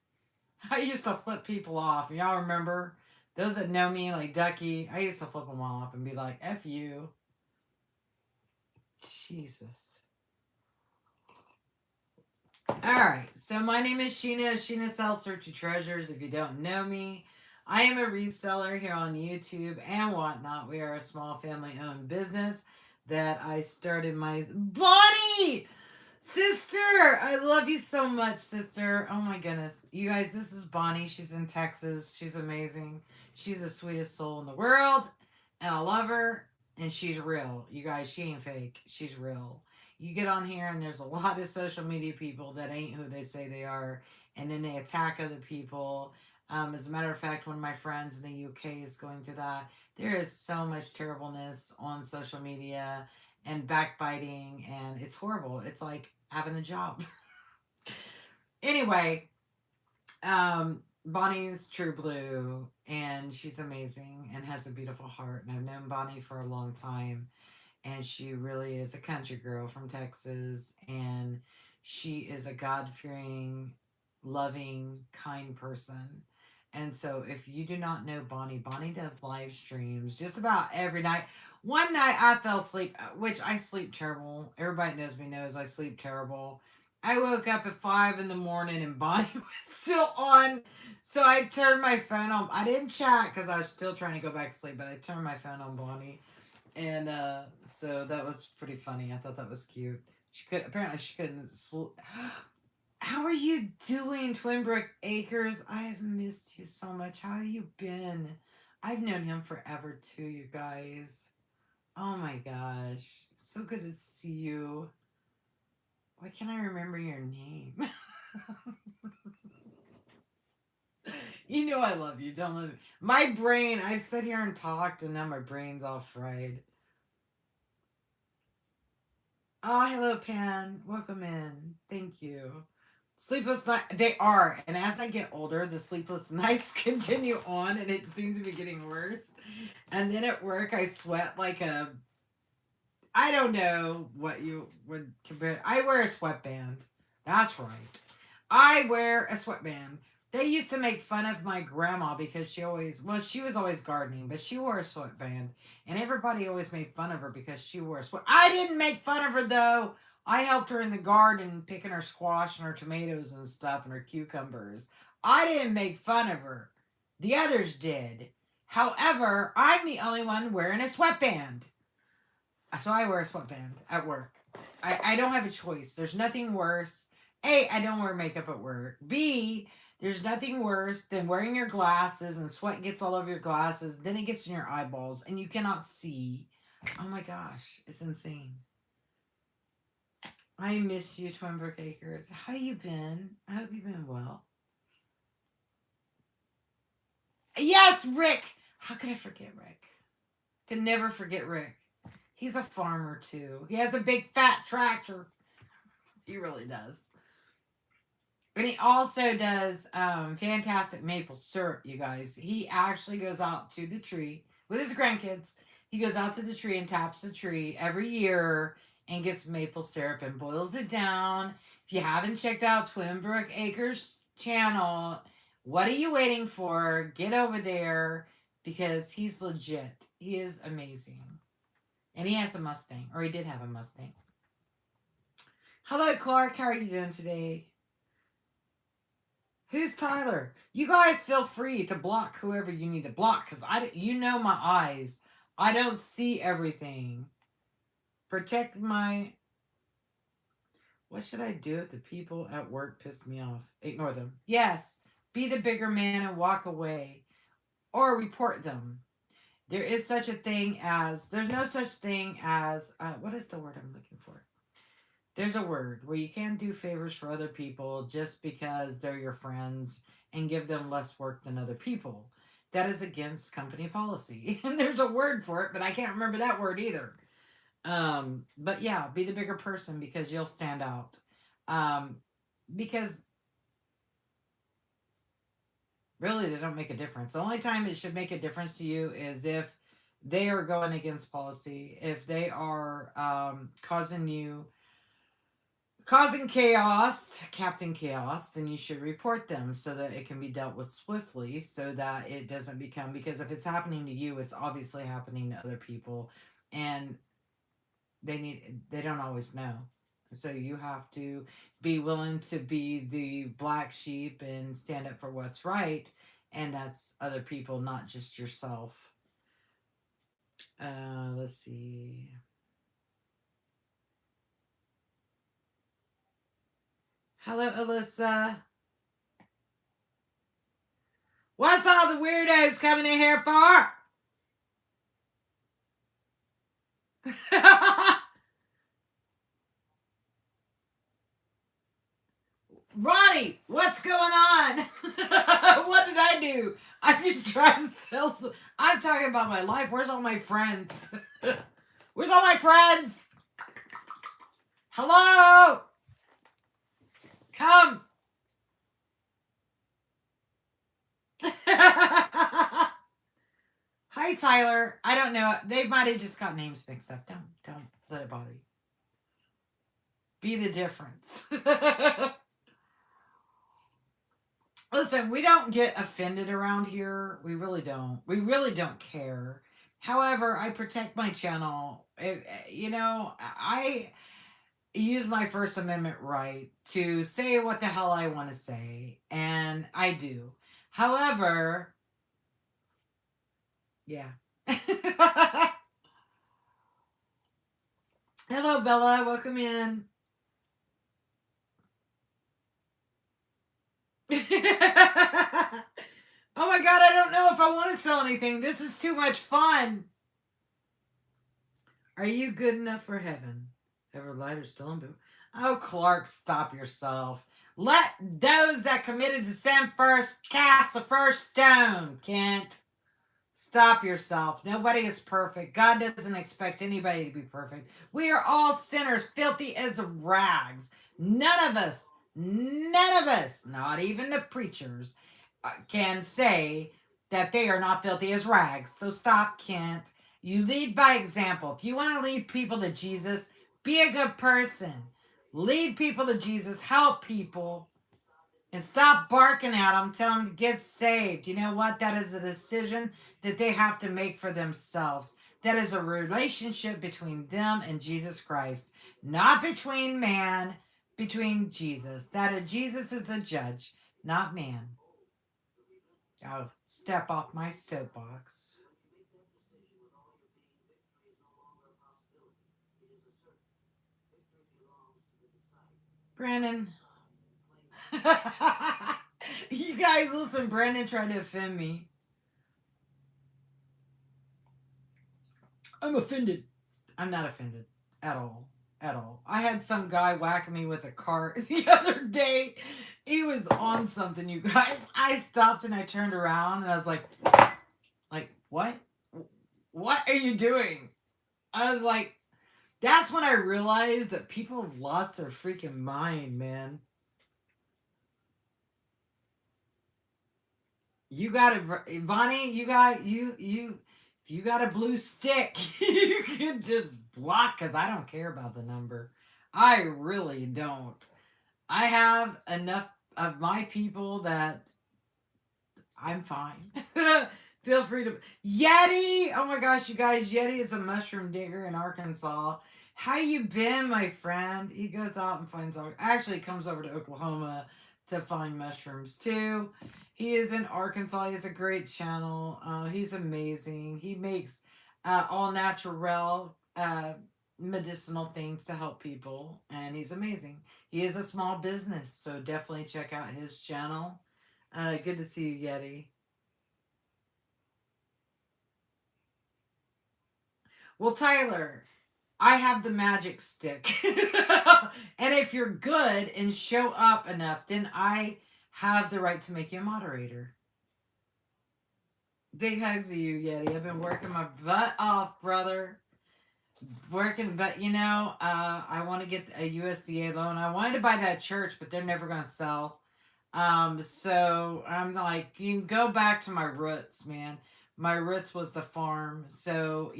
I used to flip people off. Y'all remember? Those that know me, like Ducky, I used to flip them off and be like, F you. Jesus. All right. So my name is Sheena. Sheena sells Thrifty Treasures. If you don't know me, I am a reseller here on YouTube and whatnot. We are a small family-owned business that I started my Bonnie sister. I love you so much, sister. Oh my goodness, you guys. This is Bonnie. She's in Texas. She's amazing. She's the sweetest soul in the world, and I love her. And she's real, you guys. She ain't fake. She's real. You get on here and there's a lot of social media people that ain't who they say they are, and then they attack other people. As a matter of fact, one of my friends in the UK is going through that. There is so much terribleness on social media and backbiting, and it's horrible. It's like having a job. Anyway, Bonnie's true blue, and she's amazing and has a beautiful heart. And I've known Bonnie for a long time, and she really is a country girl from Texas, and she is a God fearing, loving, kind person. And so, if you do not know Bonnie, Bonnie does live streams just about every night. One night I fell asleep, which I sleep terrible. Everybody knows me knows I sleep terrible. I woke up at 5 in the morning and Bonnie was still on. So I turned my phone on. I didn't chat because I was still trying to go back to sleep, but I turned my phone on Bonnie, and so that was pretty funny. I thought that was cute. She could apparently she couldn't sleep. How are you doing, Twinbrook Acres? I have missed you so much. How have you been? I've known him forever too, you guys. Oh my gosh, so good to see you. Why can't I remember your name? You know I love you. Don't let me. My brain. I sit here and talked, and now my brain's all fried. Oh, hello, Pan. Welcome in. Thank you. Sleepless night. They are, and as I get older, the sleepless nights continue on, and it seems to be getting worse. And then at work, I sweat like a. I don't know what you would compare. I wear a sweatband. That's right. I wear a sweatband. They used to make fun of my grandma because she was always gardening, but she wore a sweatband. And everybody always made fun of her because she wore a sweat. I didn't make fun of her though. I helped her in the garden picking her squash and her tomatoes and stuff and her cucumbers. I didn't make fun of her. The others did. However, I'm the only one wearing a sweatband. So I wear a sweatband at work. I don't have a choice. There's nothing worse. A, I don't wear makeup at work. B, there's nothing worse than wearing your glasses and sweat gets all over your glasses. Then it gets in your eyeballs and you cannot see. Oh my gosh, it's insane. I missed you, Twinbrook Acres. How you been? I hope you've been well. Yes, Rick. How could I forget Rick? Could never forget Rick. He's a farmer too. He has a big fat tractor. He really does. And he also does fantastic maple syrup, you guys. He actually goes out to the tree with his grandkids. He goes out to the tree and taps the tree every year and gets maple syrup and boils it down. If you haven't checked out Twinbrook Acres channel, what are you waiting for? Get over there because he's legit. He is amazing. And he has a Mustang, or he did have a Mustang. Hello, Clark. How are you doing today? Who's Tyler? You guys feel free to block whoever you need to block because you know my eyes. I don't see everything. Protect my. What should I do if the people at work piss me off? Ignore them. Yes. Be the bigger man and walk away, or report them. There is such a thing as. There's no such thing as. What is the word I'm looking for? There's a word where you can't do favors for other people just because they're your friends and give them less work than other people. That is against company policy. And there's a word for it, but I can't remember that word either. But yeah, be the bigger person because you'll stand out. Um, because really, they don't make a difference. The only time it should make a difference to you is if they are going against policy. If they are causing chaos, Captain Chaos, then you should report them so that it can be dealt with swiftly so that it doesn't become, because if it's happening to you, it's obviously happening to other people, and they don't always know. So you have to be willing to be the black sheep and stand up for what's right, and that's other people, not just yourself. Let's see. Hello, Alyssa. What's all the weirdos coming in here for? Ronnie, what's going on? What did I do? I'm just trying to sell some. I'm talking about my life. Where's all my friends? Where's all my friends? Hello? Come. Hi, Tyler. I don't know. They might have just got names mixed up. Don't let it bother you. Be the difference. Listen, we don't get offended around here. We really don't. We really don't care. However, I protect my channel. I use my First Amendment right to say what the hell I want to say, and I do. However, yeah. Hello, Bella. Welcome in. Oh my god, I don't know if I want to sell anything. This is too much fun. Are you good enough for heaven? Ever light or still in boot? Oh, Clark, stop yourself. Let those that committed the sin first cast the first stone, Kent. Stop yourself. Nobody is perfect. God doesn't expect anybody to be perfect. We are all sinners, filthy as rags. None of us, not even the preachers, can say that they are not filthy as rags. So stop, Kent. You lead by example. If you want to lead people to Jesus, be a good person. Lead people to Jesus. Help people. And stop barking at them. Tell them to get saved. You know what? That is a decision that they have to make for themselves. That is a relationship between them and Jesus Christ. Not between man, between Jesus. Jesus is the judge, not man. I'll step off my soapbox. Brandon. You guys listen, Brandon tried to offend me. I'm offended. I'm not offended at all. At all. I had some guy whacking me with a cart the other day. He was on something, you guys. I stopped and I turned around and I was like, what? What are you doing? I was like, that's when I realized that people have lost their freaking mind, man. You got it, Bonnie. If you got a blue stick, you can just block because I don't care about the number. I really don't. I have enough of my people that I'm fine. Feel free to Yeti. Oh my gosh, you guys! Yeti is a mushroom digger in Arkansas. How you been, my friend? He goes out and finds all. Actually, comes over to Oklahoma to find mushrooms too. He is in Arkansas. He has a great channel. He's amazing. He makes all natural medicinal things to help people, and he's amazing. He is a small business, so definitely check out his channel. Good to see you, Yeti. Well, Tyler, I have the magic stick. And if you're good and show up enough, then I have the right to make you a moderator. Big hugs to you, Yeti. I've been working my butt off, brother. Working, but I want to get a USDA loan. I wanted to buy that church, but they're never going to sell. So I'm like, you can go back to my roots, man. My roots was the farm. So,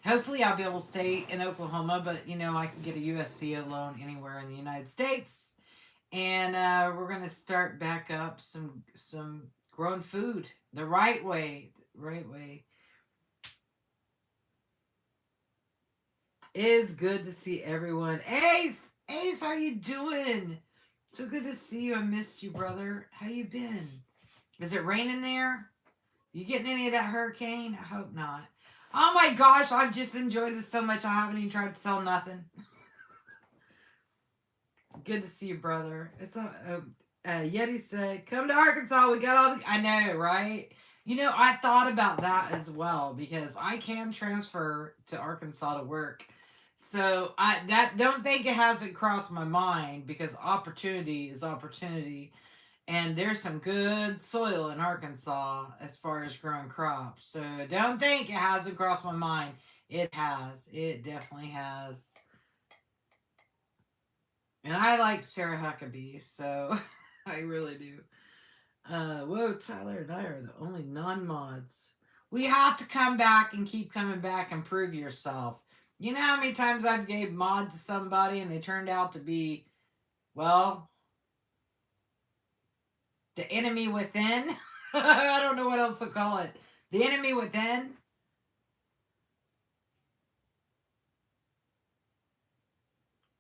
hopefully I'll be able to stay in Oklahoma, but, I can get a USDA loan anywhere in the United States. And we're going to start back up some grown food the right way. Right way. It is good to see everyone. Ace, how you doing? So good to see you. I missed you, brother. How you been? Is it raining there? You getting any of that hurricane? I hope not. Oh my gosh, I've just enjoyed this so much. I haven't even tried to sell nothing. Good to see you, brother. It's Yeti said, "Come to Arkansas. We got all." I know, right? I thought about that as well because I can transfer to Arkansas to work. So I that don't think it hasn't crossed my mind because opportunity is opportunity, and there's some good soil in Arkansas as far as growing crops. So don't think it hasn't crossed my mind. It has. It definitely has. And I like Sarah Huckabee, so I really do. Whoa, Tyler and I are the only non-mods. We have to come back and keep coming back and prove yourself. You know how many times I've gave mod to somebody and they turned out to be, well, the enemy within? I don't know what else to call it. The enemy within?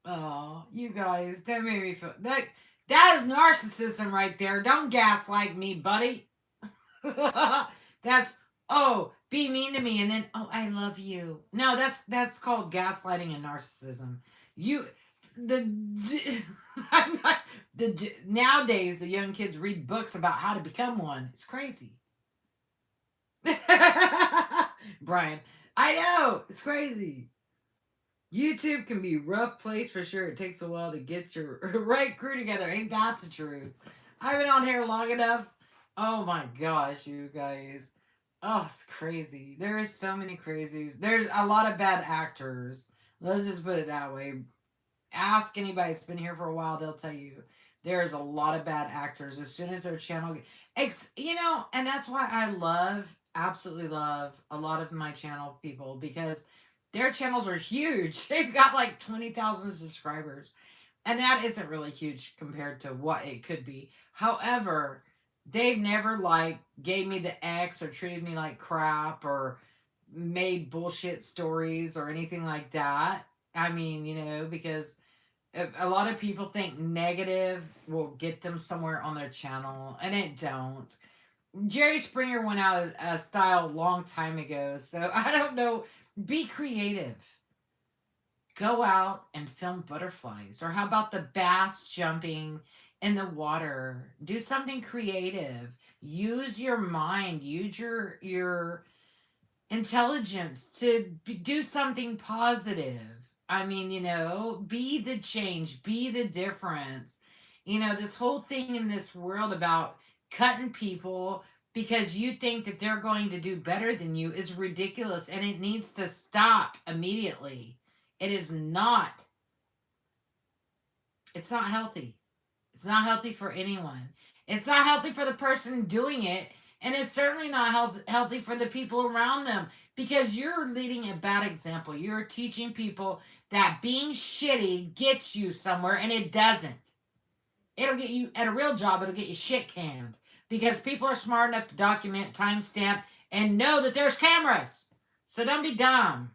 Oh, you guys, that made me feel that is narcissism right there. Don't gaslight me, buddy. That's be mean to me and then I love you. No, that's called gaslighting and narcissism. You the I'm not the nowadays the young kids read books about how to become one. It's crazy. Brian, I know it's crazy. YouTube can be a rough place for sure. It takes a while to get your right crew together. Ain't that the truth? I've been on here long enough. Oh my gosh, you guys. Oh, it's crazy. There is so many crazies. There's a lot of bad actors. Let's just put it that way. Ask anybody that's been here for a while, they'll tell you there's a lot of bad actors. As soon as their channel, and that's why I absolutely love a lot of my channel people because their channels are huge. They've got like 20,000 subscribers, and that isn't really huge compared to what it could be. However, they've never like gave me the X or treated me like crap or made bullshit stories or anything like that. I mean, because a lot of people think negative will get them somewhere on their channel, and it don't. Jerry Springer went out of style a long time ago, so I don't know. Be creative. Go out and film butterflies, or how about the bass jumping in the water? Do something creative. Use your mind. Use your intelligence to do something positive. I mean, be the change, be the difference. This whole thing in this world about cutting people because you think that they're going to do better than you is ridiculous and it needs to stop immediately. It is not. It's not healthy. It's not healthy for anyone. It's not healthy for the person doing it, and it's certainly not healthy for the people around them because you're leading a bad example. You're teaching people that being shitty gets you somewhere, and it doesn't. It'll get you, at a real job, it'll get you shit canned because people are smart enough to document, timestamp, and know that there's cameras. So don't be dumb.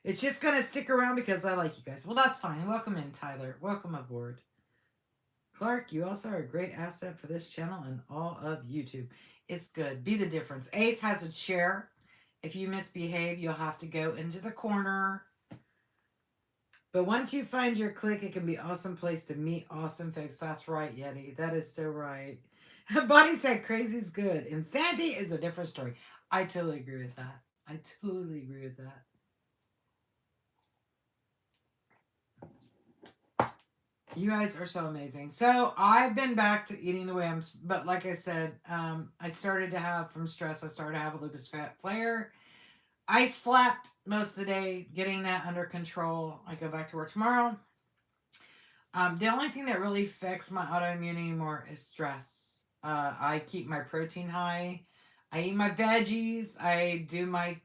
It's just going to stick around because I like you guys. Well, that's fine. Welcome in, Tyler. Welcome aboard. Clark, you also are a great asset for this channel and all of YouTube. It's good. Be the difference. Ace has a chair. If you misbehave, you'll have to go into the corner. But once you find your clique, it can be an awesome place to meet awesome folks. That's right, Yeti. That is so right. Bonnie said crazy's good. Insanity is a different story. I totally agree with that. I totally agree with that. You guys are so amazing. So I've been back to eating the way but like I said, I started to have from stress. I started to have a lupus flare. I slept most of the day, getting that under control. I go back to work tomorrow. The only thing that really affects my autoimmune anymore is stress. I keep my protein high. I eat my veggies. I do my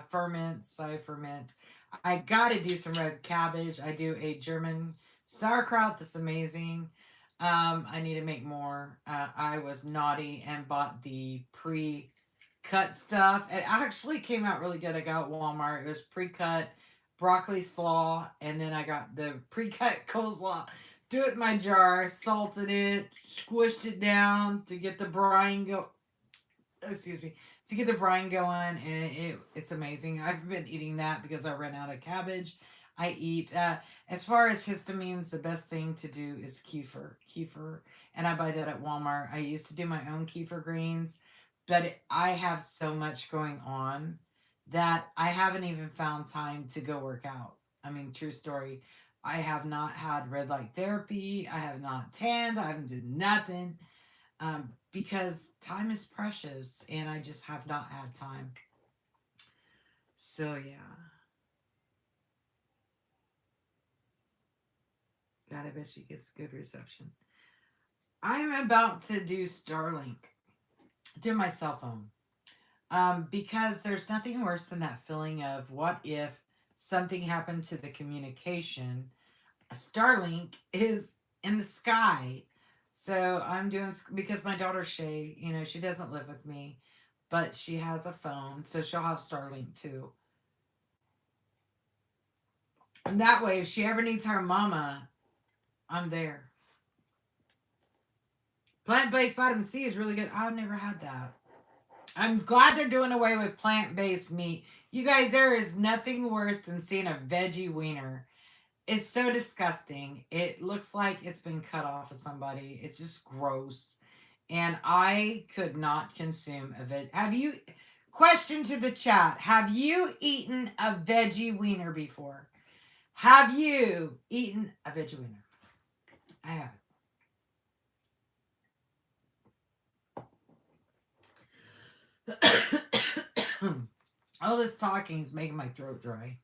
ferments. I ferment. I gotta do some red cabbage. I do a German sauerkraut that's amazing. I need to make more. I was naughty and bought the pre-cut stuff. It actually came out really good. I got at Walmart. It was pre-cut broccoli slaw, and then I got the pre-cut coleslaw. Do it in my jar, salted it, squished it down to get the brine go. Excuse me, to get the brine going, and it's amazing. I've been eating that because I ran out of cabbage. I eat as far as histamines, the best thing to do is kefir, and I buy that at Walmart. I used to do my own kefir greens, but I have so much going on that I haven't even found time to go work out. I mean, true story. I have not had red light therapy. I have not tanned. I haven't done nothing because time is precious and I just have not had time. So, yeah. God, I bet she gets good reception. I'm about to do Starlink to my cell phone because there's nothing worse than that feeling of what if something happened to the communication. A Starlink is in the sky. So I'm doing because my daughter Shay, she doesn't live with me, but she has a phone, so she'll have Starlink too. And that way, if she ever needs her mama, I'm there. Plant-based vitamin C is really good. I've never had that. I'm glad they're doing away with plant-based meat. You guys, there is nothing worse than seeing a veggie wiener. It's so disgusting. It looks like it's been cut off of somebody. It's just gross. And I could not consume a veg. Have you, question to the chat, have you eaten a veggie wiener before? Have you eaten a veggie wiener? I have. All this talking is making my throat dry.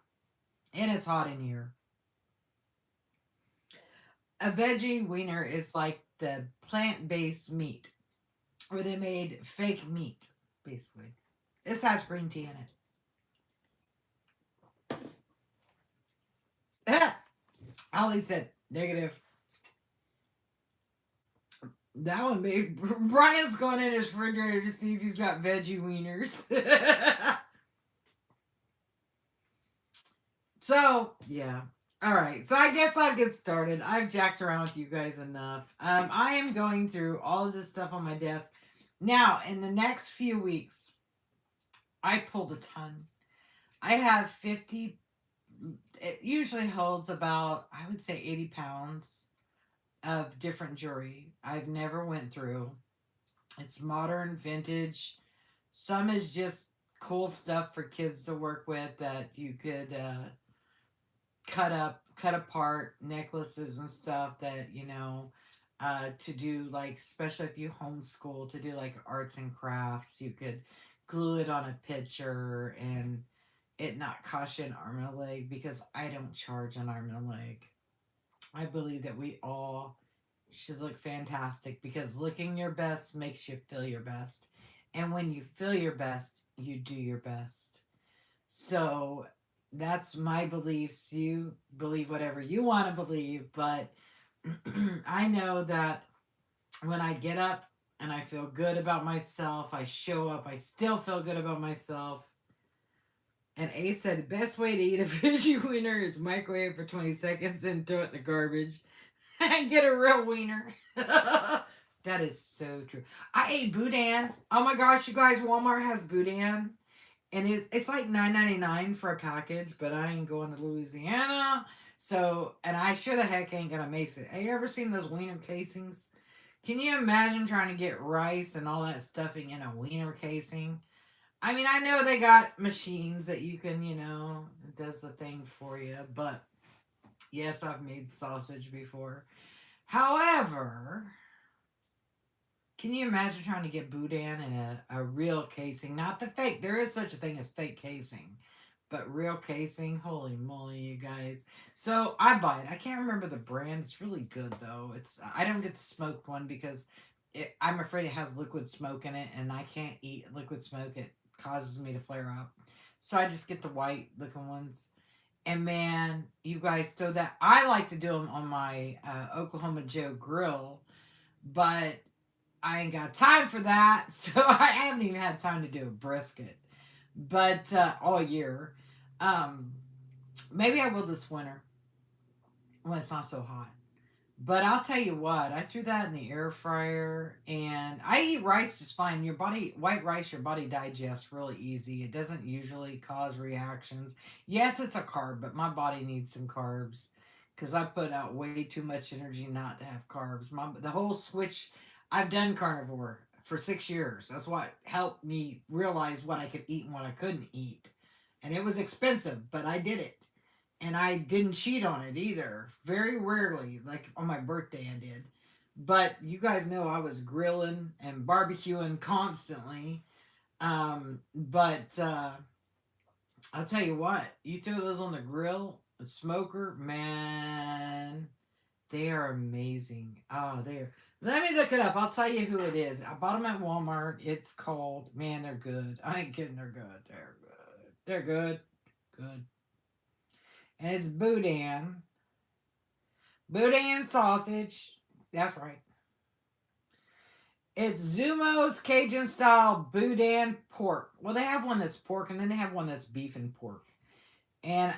And it's hot in here. A veggie wiener is like the plant-based meat where they made fake meat, basically. This has green tea in it. Ali said negative. That one, babe. Brian's going in his refrigerator to see if he's got veggie wieners. So, yeah. All right. So, I guess I'll get started. I've jacked around with you guys enough. I am going through all of this stuff on my desk. Now, in the next few weeks, I pulled a ton. I have 50. It usually holds about, I would say, 80 pounds of different jewelry I've never went through. It's modern, vintage. Some is just cool stuff for kids to work with that you could cut apart necklaces and stuff that to do like, especially if you homeschool, to do like arts and crafts. You could glue it on a picture and it not cost you an arm and a leg because I don't charge an arm and a leg. I believe that we all should look fantastic because looking your best makes you feel your best. And when you feel your best, you do your best. So that's my beliefs. You believe whatever you want to believe, but I know that when I get up and I feel good about myself, I show up, I still feel good about myself. And A said the best way to eat a veggie wiener is microwave for 20 seconds, then throw it in the garbage and get a real wiener. That is so true. I ate boudin. Oh my gosh, you guys, Walmart has boudin. And it's like $9.99 for a package, but I ain't going to Louisiana. So, and I sure the heck ain't gonna make it. Have you ever seen those wiener casings? Can you imagine trying to get rice and all that stuffing in a wiener casing? I mean, I know they got machines that you can, it does the thing for you, but yes, I've made sausage before. However, can you imagine trying to get boudin in a real casing? Not the fake. There is such a thing as fake casing. But real casing, holy moly, you guys. So I buy it. I can't remember the brand. It's really good though. I don't get the smoked one because I'm afraid it has liquid smoke in it, and I can't eat liquid smoke. It causes me to flare up. So I just get the white looking ones. And man, you guys throw that. I like to do them on my Oklahoma Joe grill, but I ain't got time for that. So I haven't even had time to do a brisket, but all year. Um, Maybe I will this winter when it's not so hot. But I'll tell you what, I threw that in the air fryer and I eat rice just fine. Your body, white rice, your body digests really easy. It doesn't usually cause reactions. Yes, it's a carb, but my body needs some carbs because I put out way too much energy not to have carbs. The whole switch, I've done carnivore for 6 years. That's what helped me realize what I could eat and what I couldn't eat. And it was expensive, but I did it. And I didn't cheat on it either. Very rarely, like on my birthday, I did. But you guys know I was grilling and barbecuing constantly. But I'll tell you what, you throw those on the grill, the smoker, man, they are amazing. Oh, they're. Let me look it up. I'll tell you who it is. I bought them at Walmart. It's called. Man, they're good. I ain't kidding. They're good. They're good. They're good. Good. And it's boudin. Boudin sausage. That's right. It's Zumo's Cajun style boudin pork. Well, they have one that's pork, and then they have one that's beef and pork, and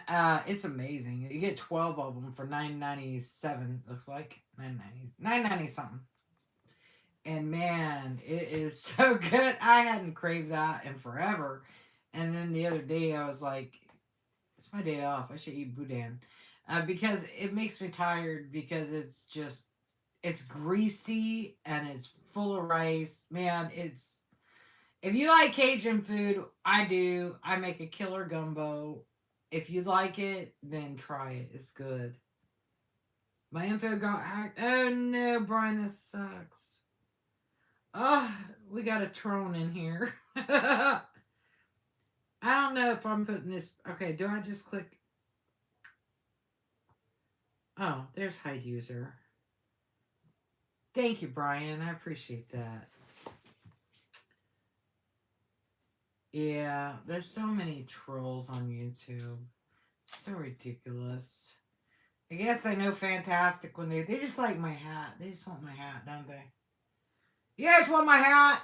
it's amazing. You get 12 of them for $9.97. Looks like 9.90 something. And man, it is so good. I hadn't craved that in forever, and then the other day I was like, "It's my day off. I should eat boudin." Because it makes me tired because it's greasy and it's full of rice. Man, it's if you like Cajun food, I do. I make a killer gumbo. If you like it, then try it. It's good. My info got hacked. Oh no, Brian, this sucks. Oh, we got a Tron in here. I don't know if I'm putting this. Okay, do I just click? Oh, there's hide user. Thank you, Brian. I appreciate that. Yeah, there's so many trolls on YouTube. So ridiculous. I guess I know Fantastic when they just like my hat. They just want my hat, don't they? You guys want my hat?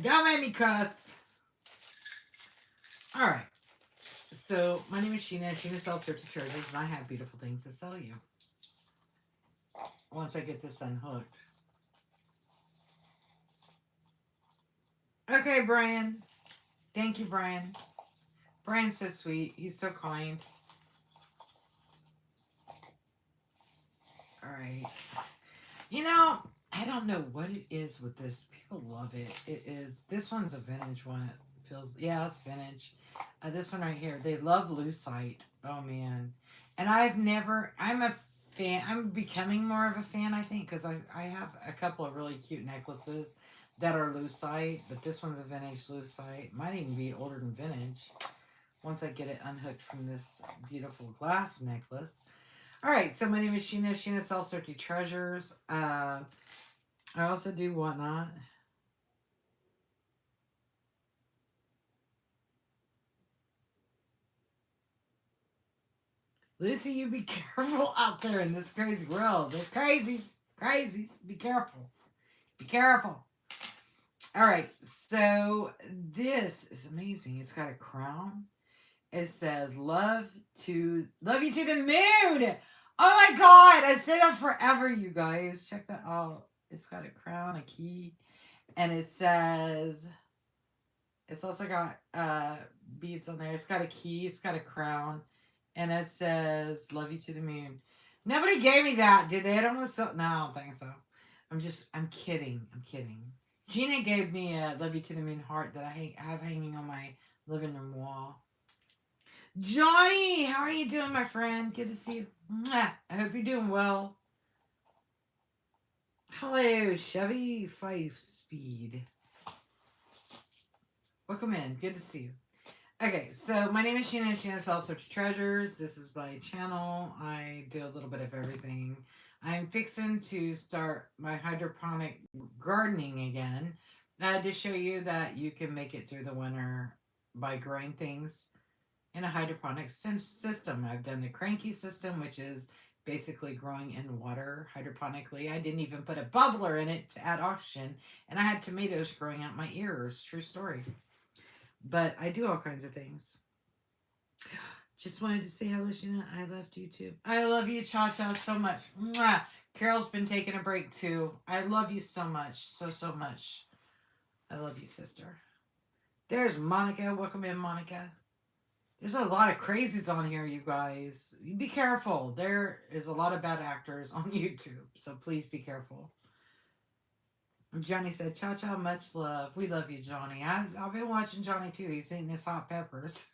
Don't make me cuss. All right. So my name is Sheena. Sheena sells Thrifty treasures, and I have beautiful things to sell you. Once I get this unhooked. Okay, Brian. Thank you, Brian. Brian's so sweet. He's so kind. All right. You know, I don't know what it is with this. People love it. It is. This one's a vintage one. It feels. Yeah, it's vintage. This one right here. They love lucite. Oh man. And I've never. I'm a fan. I'm becoming more of a fan. I think because I have a couple of really cute necklaces that are lucite, but this one's a vintage lucite. Might even be older than vintage. Once I get it unhooked from this beautiful glass necklace. All right, so my name is Sheena. Sheena sells Thrifty treasures. I also do whatnot. Lucy, you be careful out there in this crazy world. There's crazies, crazies. Be careful. Be careful. All right, so this is amazing. It's got a crown. It says love you to the moon. Oh my god, I say that forever, you guys. Check that out. It's got a crown, a key, and it says it's also got beads on there. It's got a key, it's got a crown, and it says love you to the moon. Nobody gave me that, did they? I don't know. No, I don't think so. I'm kidding. I'm kidding. Gina gave me a love you to the moon heart that I have hanging on my living room wall. Johnny, how are you doing, my friend? Good to see you. Mwah. I hope you're doing well. Hello, Chevy 5 Speed. Welcome in. Good to see you. Okay, so my name is Sheena. Sheena sells Thrifty Treasures. This is my channel. I do a little bit of everything. I'm fixing to start my hydroponic gardening again to show you that you can make it through the winter by growing things in a hydroponic system. I've done the cranky system, which is basically growing in water hydroponically. I didn't even put a bubbler in it to add oxygen, and I had tomatoes growing out my ears. True story. But I do all kinds of things. Just wanted to say hello, Sheena. I love you too. I love you, Cha Cha, so much. Mwah. Carol's been taking a break too. I love you so much. So, so much. I love you, sister. There's Monica. Welcome in, Monica. There's a lot of crazies on here, you guys. Be careful. There is a lot of bad actors on YouTube, so please be careful. Johnny said, Cha Cha, much love. We love you, Johnny. I've been watching Johnny too. He's eating his hot peppers.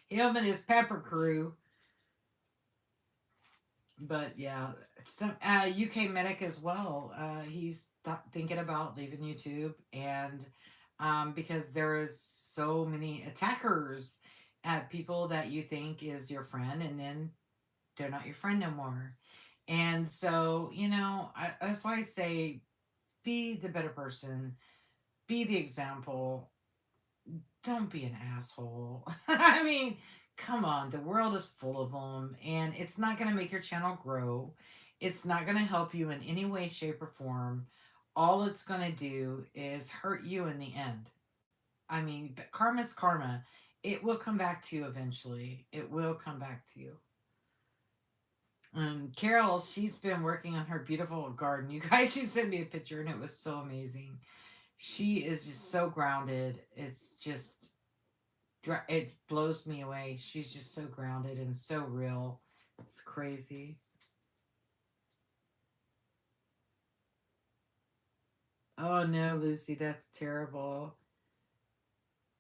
Him and his pepper crew. But yeah, some UK medic as well. He's thinking about leaving YouTube, and because there is so many attackers at people that you think is your friend, and then they're not your friend no more. And so, that's why I say be the better person, be the example, don't be an asshole. I mean, come on, the world is full of them, and it's not going to make your channel grow. It's not going to help you in any way, shape, or form. All it's going to do is hurt you in the end. I mean, karma's karma. It will come back to you eventually. It will come back to you. Carol, she's been working on her beautiful garden. You guys, she sent me a picture, and it was so amazing. She is just so grounded. It's just it blows me away. She's just so grounded and so real. It's crazy. Oh no, Lucy, that's terrible.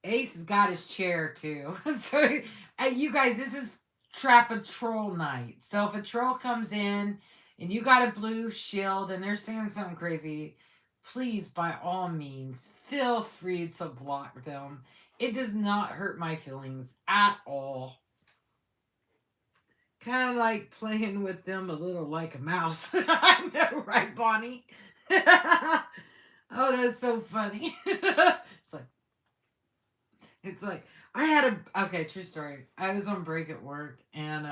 Ace has got his chair too. So, you guys, this is trap a troll night. So if a troll comes in and you got a blue shield and they're saying something crazy, please, by all means, feel free to block them. It does not hurt my feelings at all. Kind of like playing with them a little like a mouse. I know, right, Bonnie? Oh, that's so funny. It's like I had a okay, true story. I was on break at work, and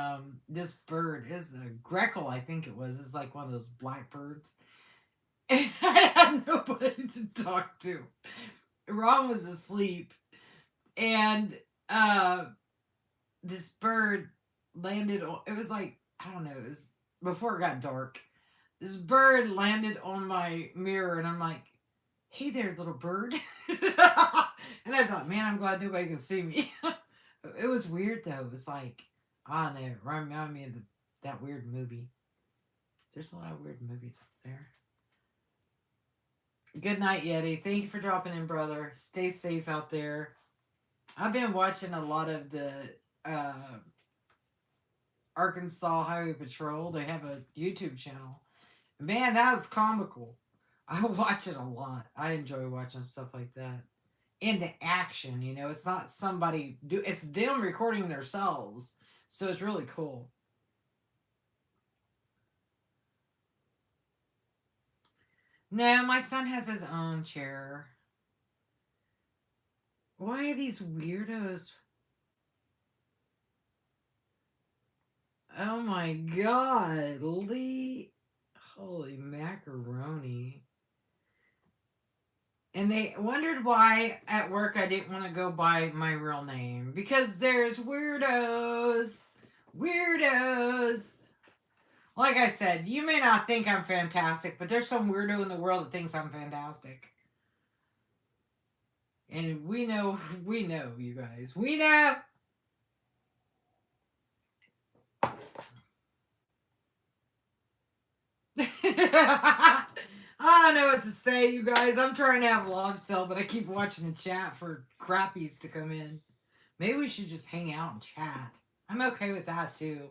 this bird is a greckle, I think it was. It's like one of those black birds. And I had nobody to talk to. Ron was asleep, and this bird landed on, it was like, I don't know, it was before it got dark. This bird landed on my mirror, and I'm like, hey there, little bird. And I thought, man, I'm glad nobody can see me. It was weird though. It was like, I don't know, it reminded me of that weird movie. There's a lot of weird movies up there. Good night, Yeti. Thank you for dropping in, brother. Stay safe out there. I've been watching a lot of the uh, Arkansas Highway Patrol. They have a YouTube channel. Man, that was comical. I watch it a lot. I enjoy watching stuff like that. And the action, it's not somebody it's them recording themselves. So it's really cool. No, my son has his own chair. Why are these weirdos? Oh my god, Lee. Holy macaroni. And they wondered why at work I didn't want to go by my real name. Because there's weirdos. Weirdos. Like I said, you may not think I'm fantastic, but there's some weirdo in the world that thinks I'm fantastic. And we know, you guys. We know. I don't know what to say, you guys. I'm trying to have a love cell, but I keep watching the chat for crappies to come in. Maybe we should just hang out and chat. I'm okay with that too.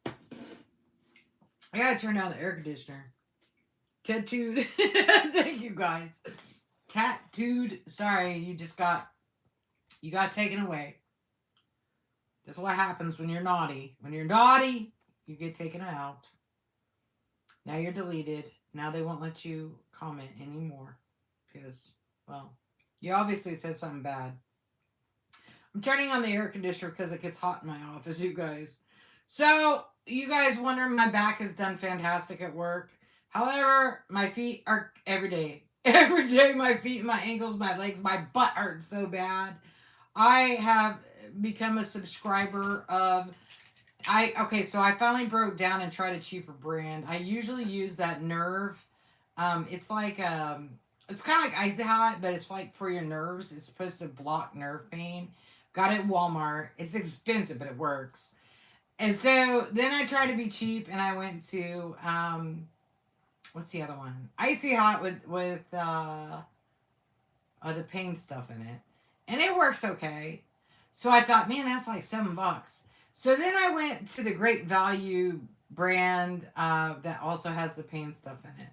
I gotta turn down the air conditioner. Tattooed. Thank you guys. Tattooed. Sorry, you just got You got taken away. That's what happens when you're naughty. When you're naughty, you get taken out. Now you're deleted. Now they won't let you comment anymore. Because, well, you obviously said something bad. I'm turning on the air conditioner because it gets hot in my office, you guys. So, you guys wondering, my back has done fantastic at work. However, my feet are every day. Every day, my feet, my ankles, my legs, my butt hurts so bad. I have become a subscriber of so I finally broke down and tried a cheaper brand. I usually use that Nerve. It's like it's kind of like Icy Hot, but it's like for your nerves. It's supposed to block nerve pain. Got it at Walmart. It's expensive, but it works. And so then I tried to be cheap, and I went to what's the other one? Icy Hot with the pain stuff in it, and it works okay. So I thought, man, that's like $7. So then I went to the Great Value brand that also has the pain stuff in it.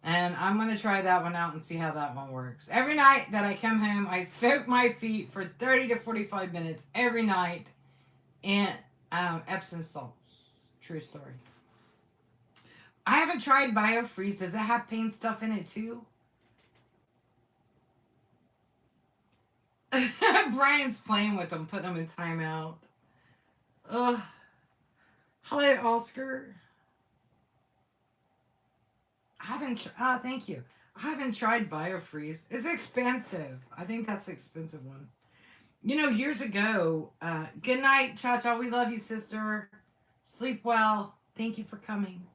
And I'm going to try that one out and see how that one works. Every night that I come home, I soak my feet for 30 to 45 minutes every night in Epsom salts. True story. I haven't tried BioFreeze. Does it have pain stuff in it too? Brian's playing with them, putting them in timeout. Ugh. Hello, Oscar. I haven't. Thank you. I haven't tried BioFreeze. It's expensive. I think that's the expensive one. You know, years ago. Good night, Cha Cha. We love you, sister. Sleep well. Thank you for coming.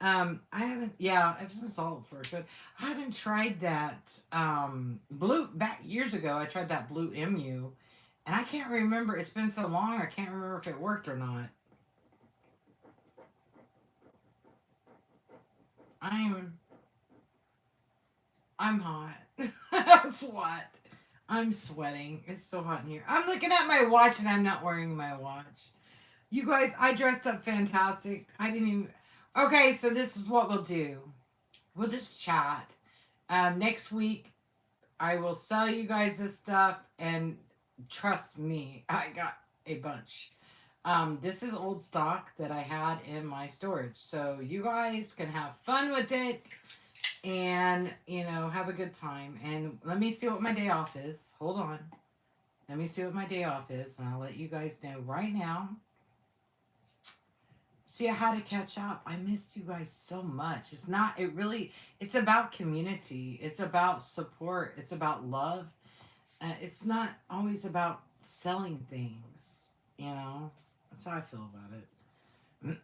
I haven't. Yeah, Epsom salt works, but I haven't tried that. Blue back years ago. I tried that Blue Mu, and I can't remember. It's been so long. I can't remember if it worked or not. I'm hot. That's what. I'm sweating. It's so hot in here. I'm looking at my watch and I'm not wearing my watch. You guys, I dressed up fantastic. I didn't even. Okay, so this is what we'll do. We'll just chat. Next week, I will sell you guys this stuff, and trust me, I got a bunch. This is old stock that I had in my storage, so you guys can have fun with it and have a good time. And let me see what my day off is. Hold on. Let me see what my day off is, and I'll let you guys know right now. See, I had to catch up. I missed you guys so much. It's about community. It's about support. It's about love. It's not always about selling things, That's how I feel about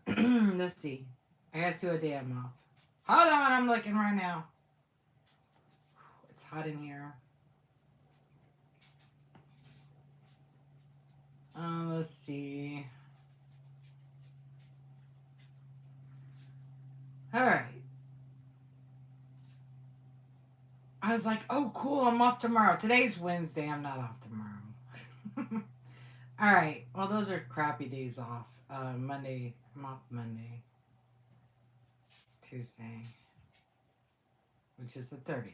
it. Let's see. I gotta see what day I'm off. Hold on, I'm looking right now. It's hot in here. Let's see. All right. I was like, oh, cool, I'm off tomorrow. Today's Wednesday. I'm not off tomorrow. All right. Well, those are crappy days off. Monday. I'm off Monday. Tuesday. Which is the 30th.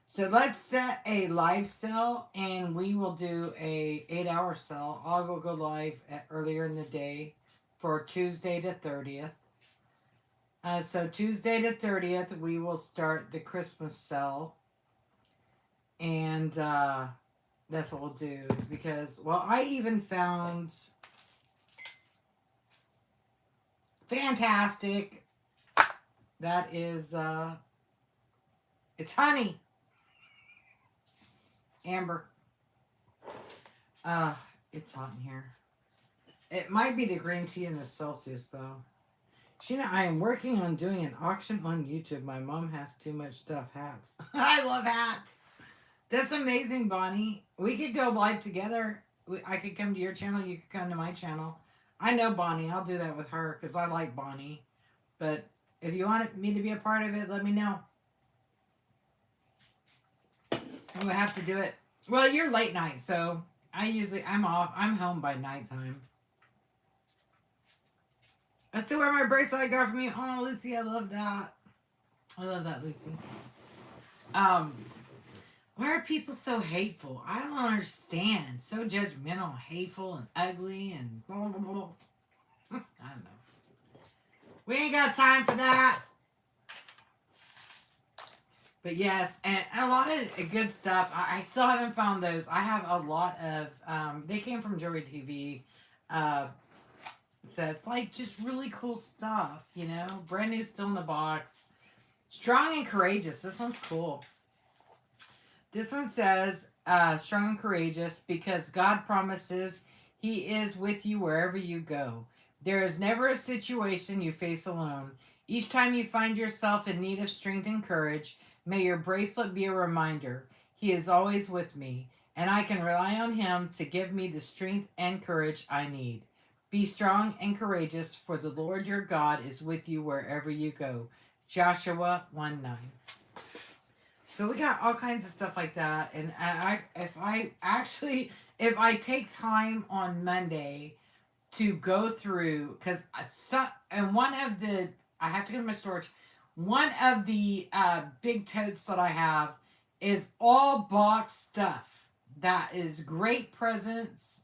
So let's set a live sale, and we will do a 8-hour sale. I will go live earlier in the day for Tuesday the 30th. So Tuesday the 30th, we will start the Christmas sale. And that's what we'll do. Because, well, I even found fantastic. That is, it's honey. Amber. It's hot in here. It might be the green tea and the Celsius, though. Sheena, I am working on doing an auction on YouTube. My mom has too much stuff. Hats. I love hats. That's amazing, Bonnie. We could go live together. I could come to your channel. You could come to my channel. I know Bonnie. I'll do that with her because I like Bonnie. But if you want me to be a part of it, let me know. And we'll have to do it. Well, you're late night, so I'm off. I'm home by nighttime. Let's see where my bracelet I got from you. Oh, Lucy, I love that. I love that, Lucy. Why are people so hateful? I don't understand. So judgmental, hateful, and ugly, and blah, blah, blah. I don't know. We ain't got time for that. But yes, and a lot of good stuff. I still haven't found those. I have a lot of, they came from Jewelry TV. Uh, so it's like just really cool stuff, you know? Brand new, still in the box. Strong and courageous. This one's cool. This one says, strong and courageous because God promises He is with you wherever you go. There is never a situation you face alone. Each time you find yourself in need of strength and courage, may your bracelet be a reminder. He is always with me, and I can rely on Him to give me the strength and courage I need. Be strong and courageous, for the Lord your God is with you wherever you go. Joshua 1:9. So we got all kinds of stuff like that, and if I take time on Monday to go through, because and one of the I have to go to my storage. One of the big totes that I have is all box stuff. That is great presents.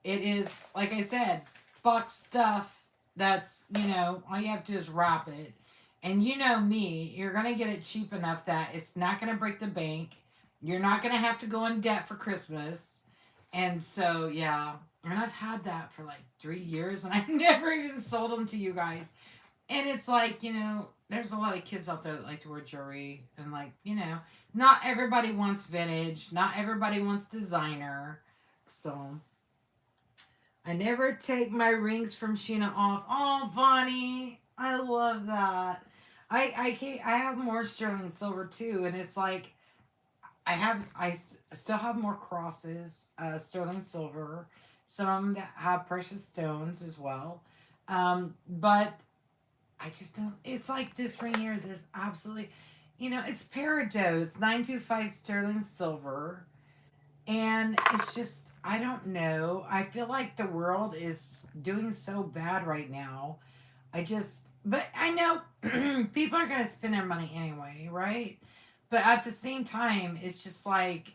It is, like I said, box stuff. That's, all you have to do is wrap it. And you know me, you're going to get it cheap enough that it's not going to break the bank. You're not going to have to go in debt for Christmas. And so, yeah. And I've had that for like 3 years and I've never even sold them to you guys. And it's like, there's a lot of kids out there that like to wear jewelry. And like, not everybody wants vintage. Not everybody wants designer. So, I never take my rings from Sheena off. Oh, Bonnie, I love that. I can't, I have more sterling silver too, and it's like still have more crosses, sterling silver, some that have precious stones as well, but I just don't. It's like this ring here. There's absolutely, it's peridot. It's 925 sterling silver. And it's just, I don't know. I feel like the world is doing so bad right now. But I know people are going to spend their money anyway, right? But at the same time, it's just like,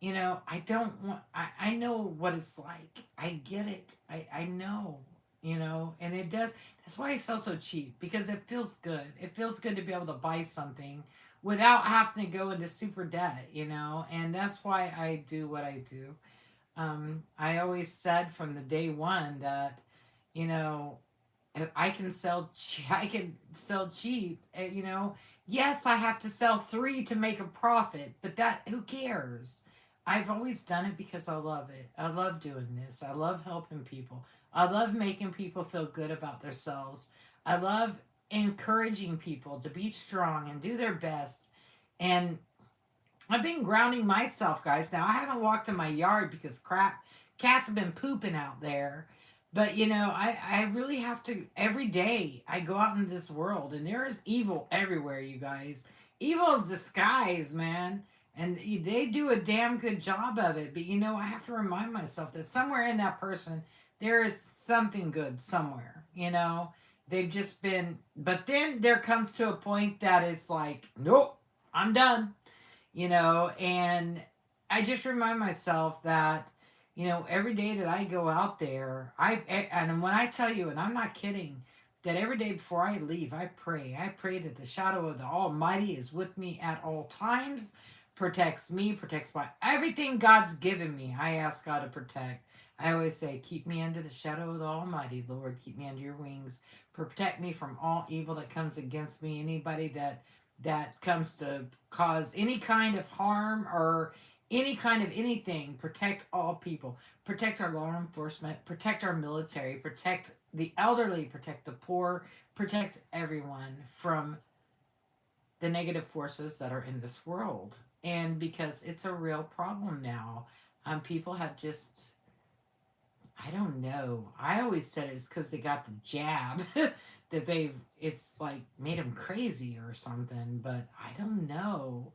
I don't want, I know what it's like. I get it. I know, and it does. That's why I sell so cheap because it feels good. It feels good to be able to buy something without having to go into super debt, and that's why I do what I do. I always said from the day one that, you know, if I can sell, I can sell cheap. Yes, I have to sell three to make a profit, but who cares? I've always done it because I love it. I love doing this. I love helping people. I love making people feel good about themselves. I love encouraging people to be strong and do their best. And I've been grounding myself, guys. Now, I haven't walked in my yard because cats have been pooping out there. But, I really have to, every day I go out in this world and there is evil everywhere, you guys. Evil is disguised, man. And they do a damn good job of it. But, I have to remind myself that somewhere in that person, there is something good somewhere, They've just been, but then there comes to a point that it's like, nope, I'm done, and I just remind myself that, every day that I go out there, and when I tell you, and I'm not kidding, that every day before I leave, I pray that the shadow of the Almighty is with me at all times, protects me, protects my everything God's given me. I ask God to protect. I always say, keep me under the shadow of the Almighty, Lord. Keep me under your wings. Protect me from all evil that comes against me. Anybody that comes to cause any kind of harm or any kind of anything. Protect all people. Protect our law enforcement. Protect our military. Protect the elderly. Protect the poor. Protect everyone from the negative forces that are in this world. And because it's a real problem now, people have just, I don't know. I always said it's because they got the jab that it's like made them crazy or something, but I don't know.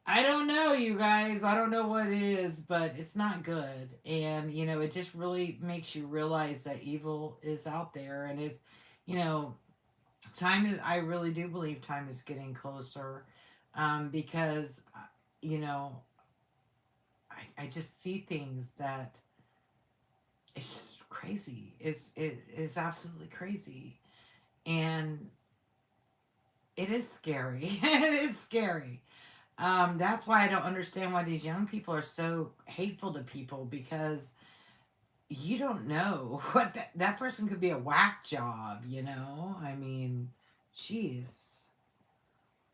I don't know, you guys. I don't know what it is, but it's not good. And, it just really makes you realize that evil is out there. And it's, you know, I really do believe time is getting closer because, you know, I just see things that it's just crazy. It is absolutely crazy. And it is scary. It is scary. That's why I don't understand why these young people are so hateful to people, because you don't know what that person could be a whack job, you know? I mean, jeez.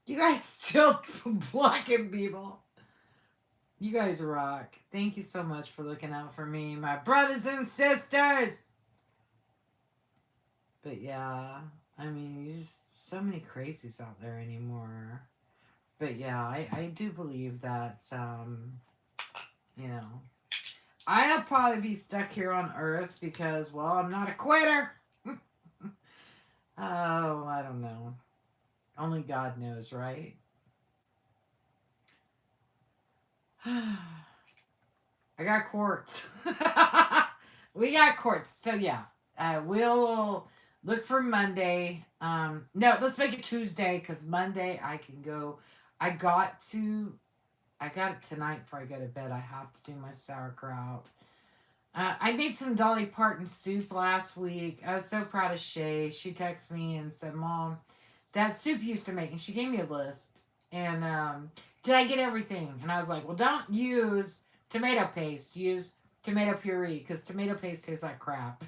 You guys still blocking people. You guys rock. Thank you so much for looking out for me, my brothers and sisters. But yeah, I mean, there's so many crazies out there anymore. But yeah, I do believe that, you know, I'll probably be stuck here on Earth because, well, I'm not a quitter. Oh, I don't know. Only God knows, right? I got quartz. We got quartz. So yeah, we'll look for Monday. No, let's make it Tuesday because Monday I can go. I got to. I got it tonight before I go to bed. I have to do my sauerkraut. I made some Dolly Parton soup last week. I was so proud of Shay. She texted me and said, "Mom, that soup you used to make," and she gave me a list. And did I get everything? And I was like, "Well, don't use tomato paste. Use tomato puree because tomato paste tastes like crap."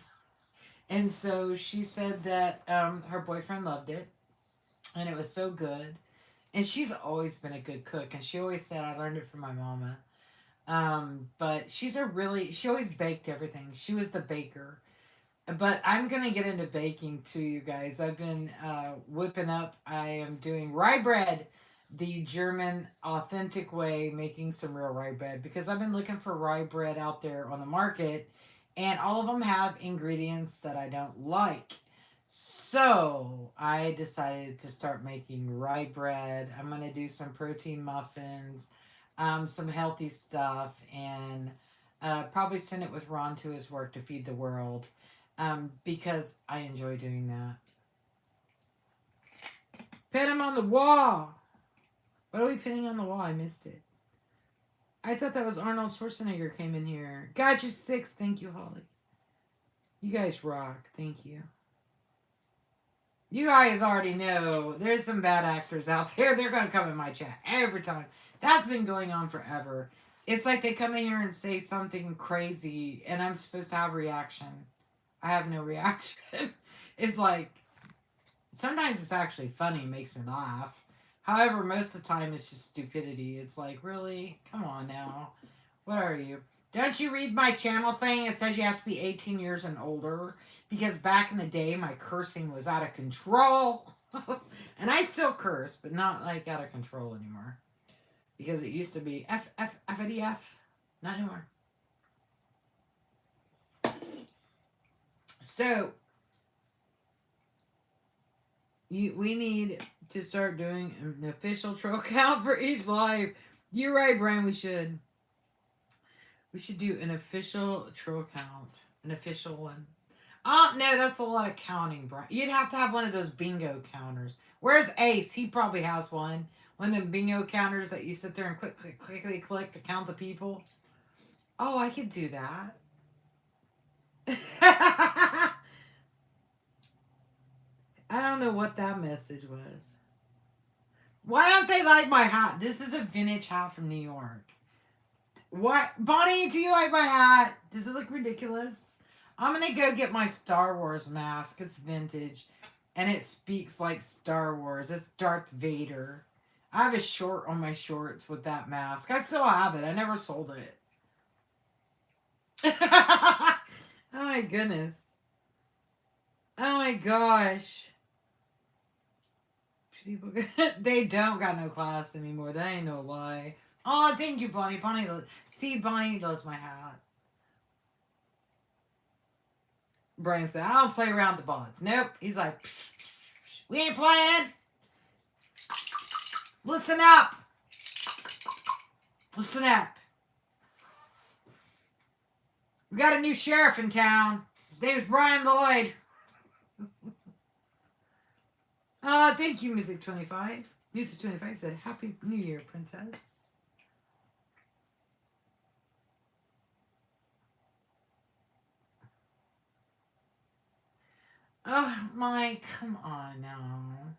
And so she said that her boyfriend loved it, and it was so good. And she's always been a good cook, and she always said, "I learned it from my mama." But she always baked everything. She was the baker. But I'm gonna get into baking too, you guys. I've been whipping up. I am doing rye bread, the German authentic way, making some real rye bread because I've been looking for rye bread out there on the market, and all of them have ingredients that I don't like. So I decided to start making rye bread. I'm gonna do some protein muffins, some healthy stuff, and probably send it with Ron to his work to feed the world, because I enjoy doing that. Pin him on the wall. What are we pinning on the wall? I missed it. I thought that was Arnold Schwarzenegger came in here. Got you 6. Thank you, Holly. You guys rock. Thank you. You guys already know there's some bad actors out there. They're going to come in my chat every time. That's been going on forever. It's like they come in here and say something crazy, and I'm supposed to have a reaction. I have no reaction. It's like, sometimes it's actually funny, makes me laugh. However, most of the time it's just stupidity. It's like, really? Come on now. What are you? Don't you read my channel thing? It says you have to be 18 years and older. Because back in the day, my cursing was out of control. And I still curse, but not like out of control anymore. Because it used to be F, F, F-A-D, F. Not anymore. So, we need to start doing an official troll count for each live. You're right, Brian. We should. We should do an official troll count. An official one. Oh, no, that's a lot of counting, Brian. You'd have to have one of those bingo counters. Where's Ace? He probably has one. One of them bingo counters that you sit there and click, click, click, click, click to count the people. Oh, I could do that. I don't know what that message was. Why don't they like my hat? This is a vintage hat from New York. What? Bonnie, do you like my hat? Does it look ridiculous? I'm going to go get my Star Wars mask. It's vintage. And it speaks like Star Wars. It's Darth Vader. I have a short on my shorts with that mask. I still have it. I never sold it. Oh my goodness. Oh my gosh. People, they don't got no class anymore. That ain't no lie. Oh, thank you, Bonnie. Bonnie, see, Bonnie loves my hat. Brian said, I don't play around the bots. Nope. He's like, we ain't playing. Listen up. Listen up. We got a new sheriff in town. His name is Brian Lloyd. Thank you, Music25. Music25 said, Happy New Year, Princess. Oh, Mike, come on now.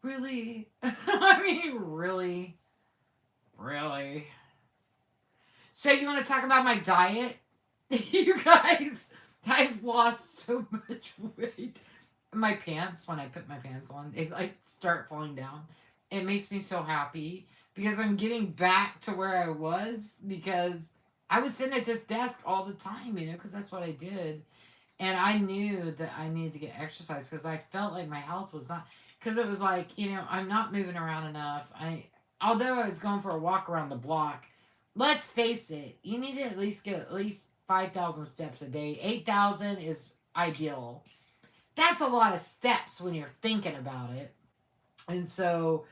Really? I mean, really? Really? So you want to talk about my diet? You guys, I've lost so much weight. My pants, when I put my pants on, they like start falling down. It makes me so happy because I'm getting back to where I was because I was sitting at this desk all the time, because that's what I did. And I knew that I needed to get exercise because I felt like my health was not, because it was like, I'm not moving around enough. Although I was going for a walk around the block, let's face it, you need to at least get at least 5,000 steps a day. 8,000 is ideal. That's a lot of steps when you're thinking about it. And so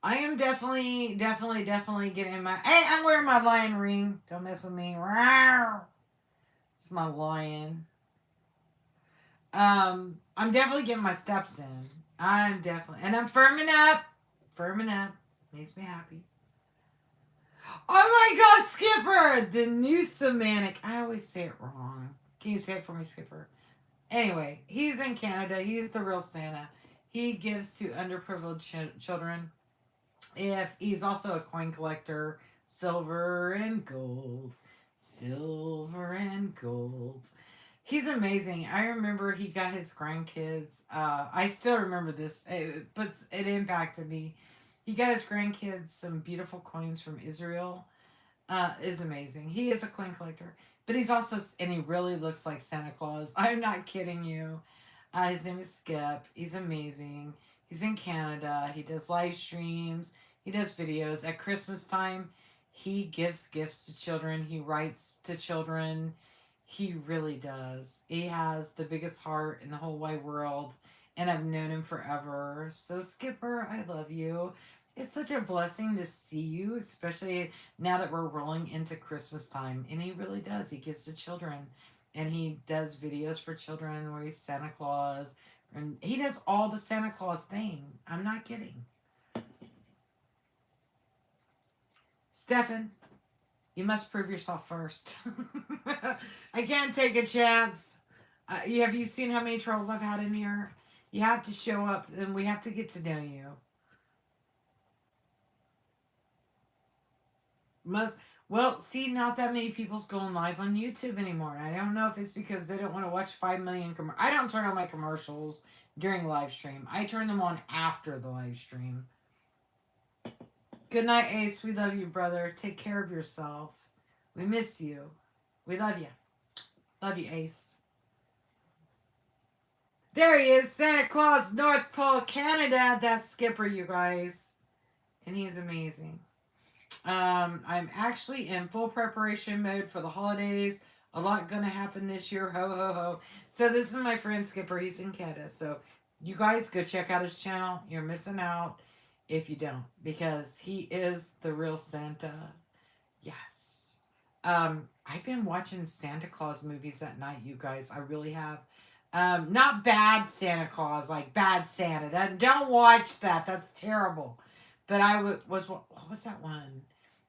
I am definitely getting my. Hey, I'm wearing my lion ring. Don't mess with me. It's my lion. I'm definitely getting my steps in. And I'm firming up. Firming up. Makes me happy. Oh my God, Skipper! The new semantic. I always say it wrong. Can you say it for me, Skipper? Anyway, he's in Canada. He's the real Santa. He gives to underprivileged children. If he's also a coin collector, silver and gold, silver and gold. He's amazing. I remember he got his grandkids. I still remember this. It impacted me. He got his grandkids some beautiful coins from Israel. Is amazing. He is a coin collector, but he's also, and he really looks like Santa Claus. I'm not kidding you. His name is Skip. He's amazing. He's in Canada. He does live streams. He does videos at Christmas time. He gives gifts to children. He writes to children. He really does. He has the biggest heart in the whole wide world, and I've known him forever. So, Skipper, I love you. It's such a blessing to see you, especially now that we're rolling into Christmas time. And he really does. He gives to children, and he does videos for children where he's Santa Claus, and he does all the Santa Claus thing. I'm not kidding. Stefan, you must prove yourself first. I can't take a chance. Have you seen how many trolls I've had in here? You have to show up, and we have to get to know you. Must Well, see, not that many people's going live on YouTube anymore. I don't know if it's because they don't want to watch 5 million. I don't turn on my commercials during live stream. I turn them on after the live stream. Good night, Ace. We love you, brother. Take care of yourself. We miss you. We love you. Love you, Ace. There he is, Santa Claus, North Pole, Canada. That's Skipper, you guys. And he's amazing. I'm actually in full preparation mode for the holidays. A lot gonna happen this year. Ho, ho, ho. So this is my friend Skipper. He's in Canada. So you guys go check out his channel. You're missing out if you don't, because he is the real Santa. Yes. I've been watching Santa Claus movies at night, you guys. I really have. Not bad Santa Claus, like bad Santa. Don't watch that. That's terrible. But what was that one?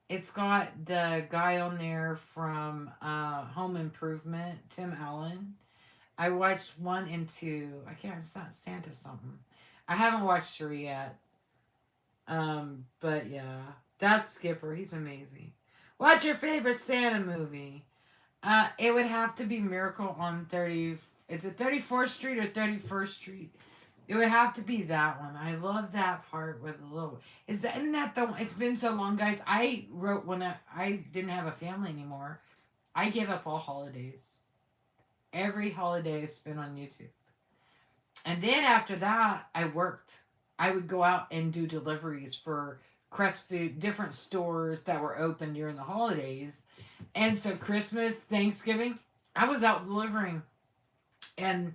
It's got the guy on there from Home Improvement, Tim Allen. I watched 1 and 2. I can't. It's not Santa something. I haven't watched 3 yet. But yeah, that's Skipper. He's amazing. What's your favorite Santa movie? It would have to be Miracle on 30. Is it 34th Street or 31st Street? It would have to be that one. I love that part with the little. Isn't that the one? It's been so long, guys. I wrote when I didn't have a family anymore. I gave up all holidays. Every holiday I spent on YouTube. And then after that, I worked. I would go out and do deliveries for Crest Food, different stores that were open during the holidays. And so Christmas, Thanksgiving, I was out delivering. And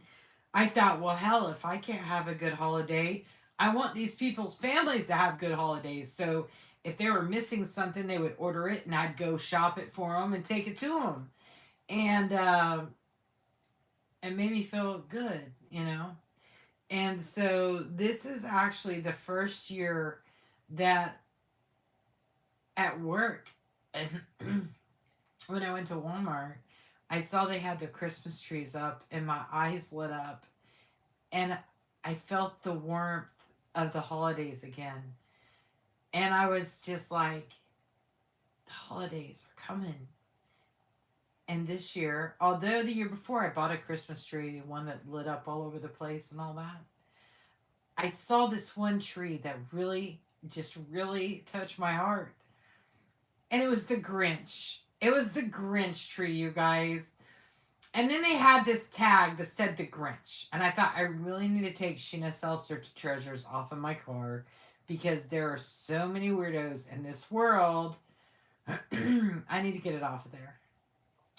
I thought, well, hell, if I can't have a good holiday, I want these people's families to have good holidays. So if they were missing something, they would order it, and I'd go shop it for them and take it to them. And it made me feel good. And so this is actually the first year that at work, when I went to Walmart, I saw they had the Christmas trees up, and my eyes lit up. And I felt the warmth of the holidays again. And I was just like, the holidays are coming. And this year, although the year before I bought a Christmas tree, one that lit up all over the place and all that, I saw this one tree that really, just really touched my heart. And it was the Grinch. It was the Grinch tree, you guys. And then they had this tag that said the Grinch. And I thought I really need to take Sheena Seltzer to Treasures off of my car because there are so many weirdos in this world. I need to get it off of there.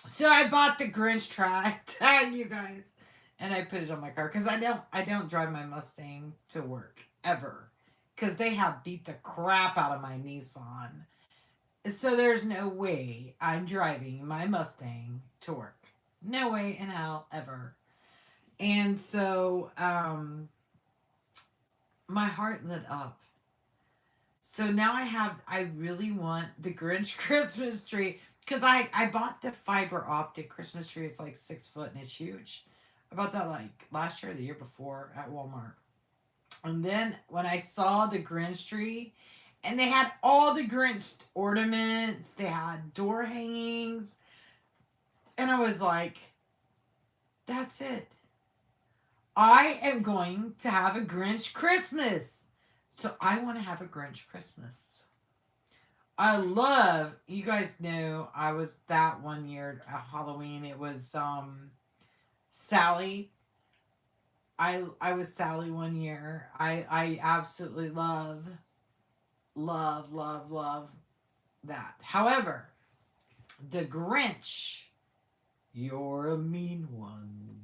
So I bought the Grinch tag, you guys, and I put it on my car because I don't drive my Mustang to work ever because they have beat the crap out of my Nissan. So there's no way I'm driving my Mustang to work. No way in hell ever. And so my heart lit up. So now I really want the Grinch Christmas tree because I bought the fiber optic Christmas tree. It's like 6 foot and it's huge. I bought that like last year or the year before at Walmart. And then when I saw the Grinch tree, and they had all the Grinch ornaments, they had door hangings, and I was like, that's it. I am going to have a Grinch Christmas. So I want to have a Grinch Christmas. I love, you guys know I was that one year at Halloween. It was Sally. I was Sally one year. I absolutely love that. However, the Grinch, you're a mean one,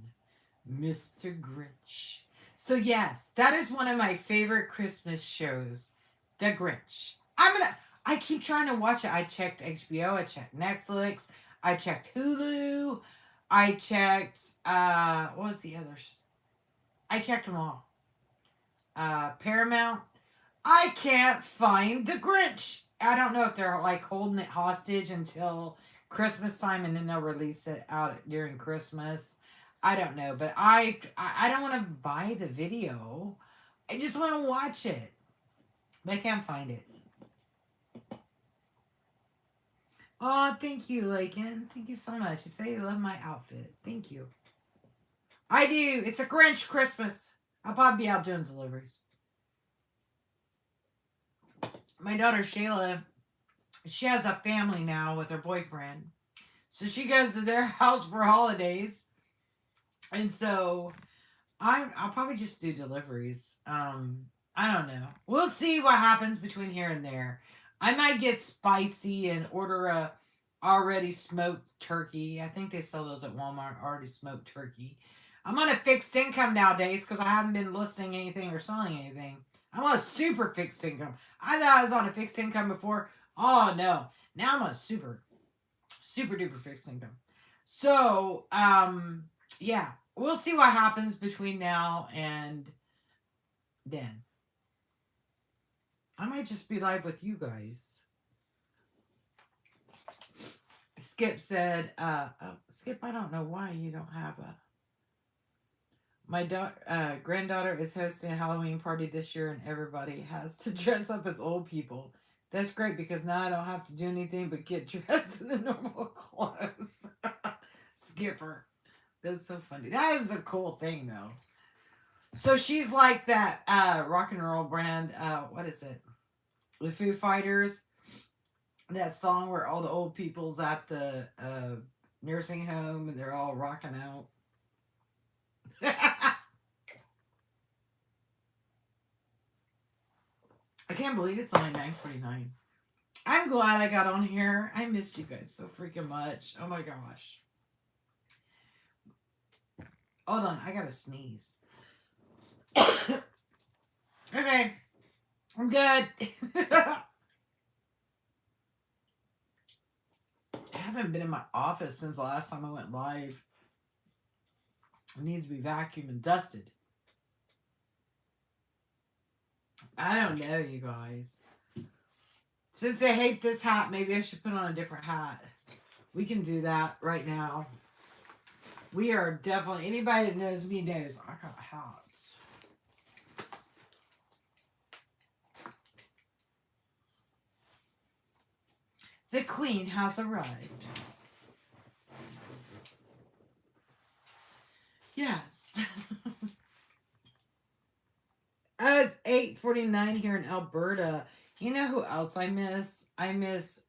Mr. Grinch. So yes, that is one of my favorite Christmas shows, The Grinch. I keep trying to watch it. I checked HBO, I checked Netflix, I checked Hulu, I checked what was the others? I checked them all. Paramount. I can't find The Grinch. I don't know if they're like holding it hostage until Christmas time and then they'll release it out during Christmas. I don't know, but I don't want to buy the video. I just want to watch it. But I can't find it. Oh, thank you, Lakin. Thank you so much. You say you love my outfit. Thank you. I do. It's a Grinch Christmas. I'll probably be out doing deliveries. My daughter Shayla, she has a family now with her boyfriend. So she goes to their house for holidays. And so I'll probably just do deliveries. I don't know. We'll see what happens between here and there. I might get spicy and order a already smoked turkey. I think they sell those at Walmart, already smoked turkey. I'm on a fixed income nowadays because I haven't been listing anything or selling anything. I'm on a super fixed income. I thought I was on a fixed income before. Oh no. Now I'm on a super duper fixed income. So, yeah. We'll see what happens between now and then. I might just be live with you guys. Skip said, Skip, I don't know why you don't have a... My granddaughter is hosting a Halloween party this year and everybody has to dress up as old people. That's great because now I don't have to do anything but get dressed in the normal clothes. Skipper. That's so funny. That is a cool thing though. So she's like that rock and roll brand, what is it? The Foo Fighters. That song where all the old people's at the nursing home and they're all rocking out. I can't believe it's only 9:49. I'm glad I got on here. I missed you guys so freaking much. Oh my gosh. Hold on, I gotta sneeze. Okay, I'm good. I haven't been in my office since the last time I went live. It needs to be vacuumed and dusted. I don't know, you guys. Since I hate this hat, maybe I should put on a different hat. We can do that right now. We are definitely, anybody that knows me knows I got hats. The queen has arrived. Yes. It's 8:49 here in Alberta. You know who else I miss? I miss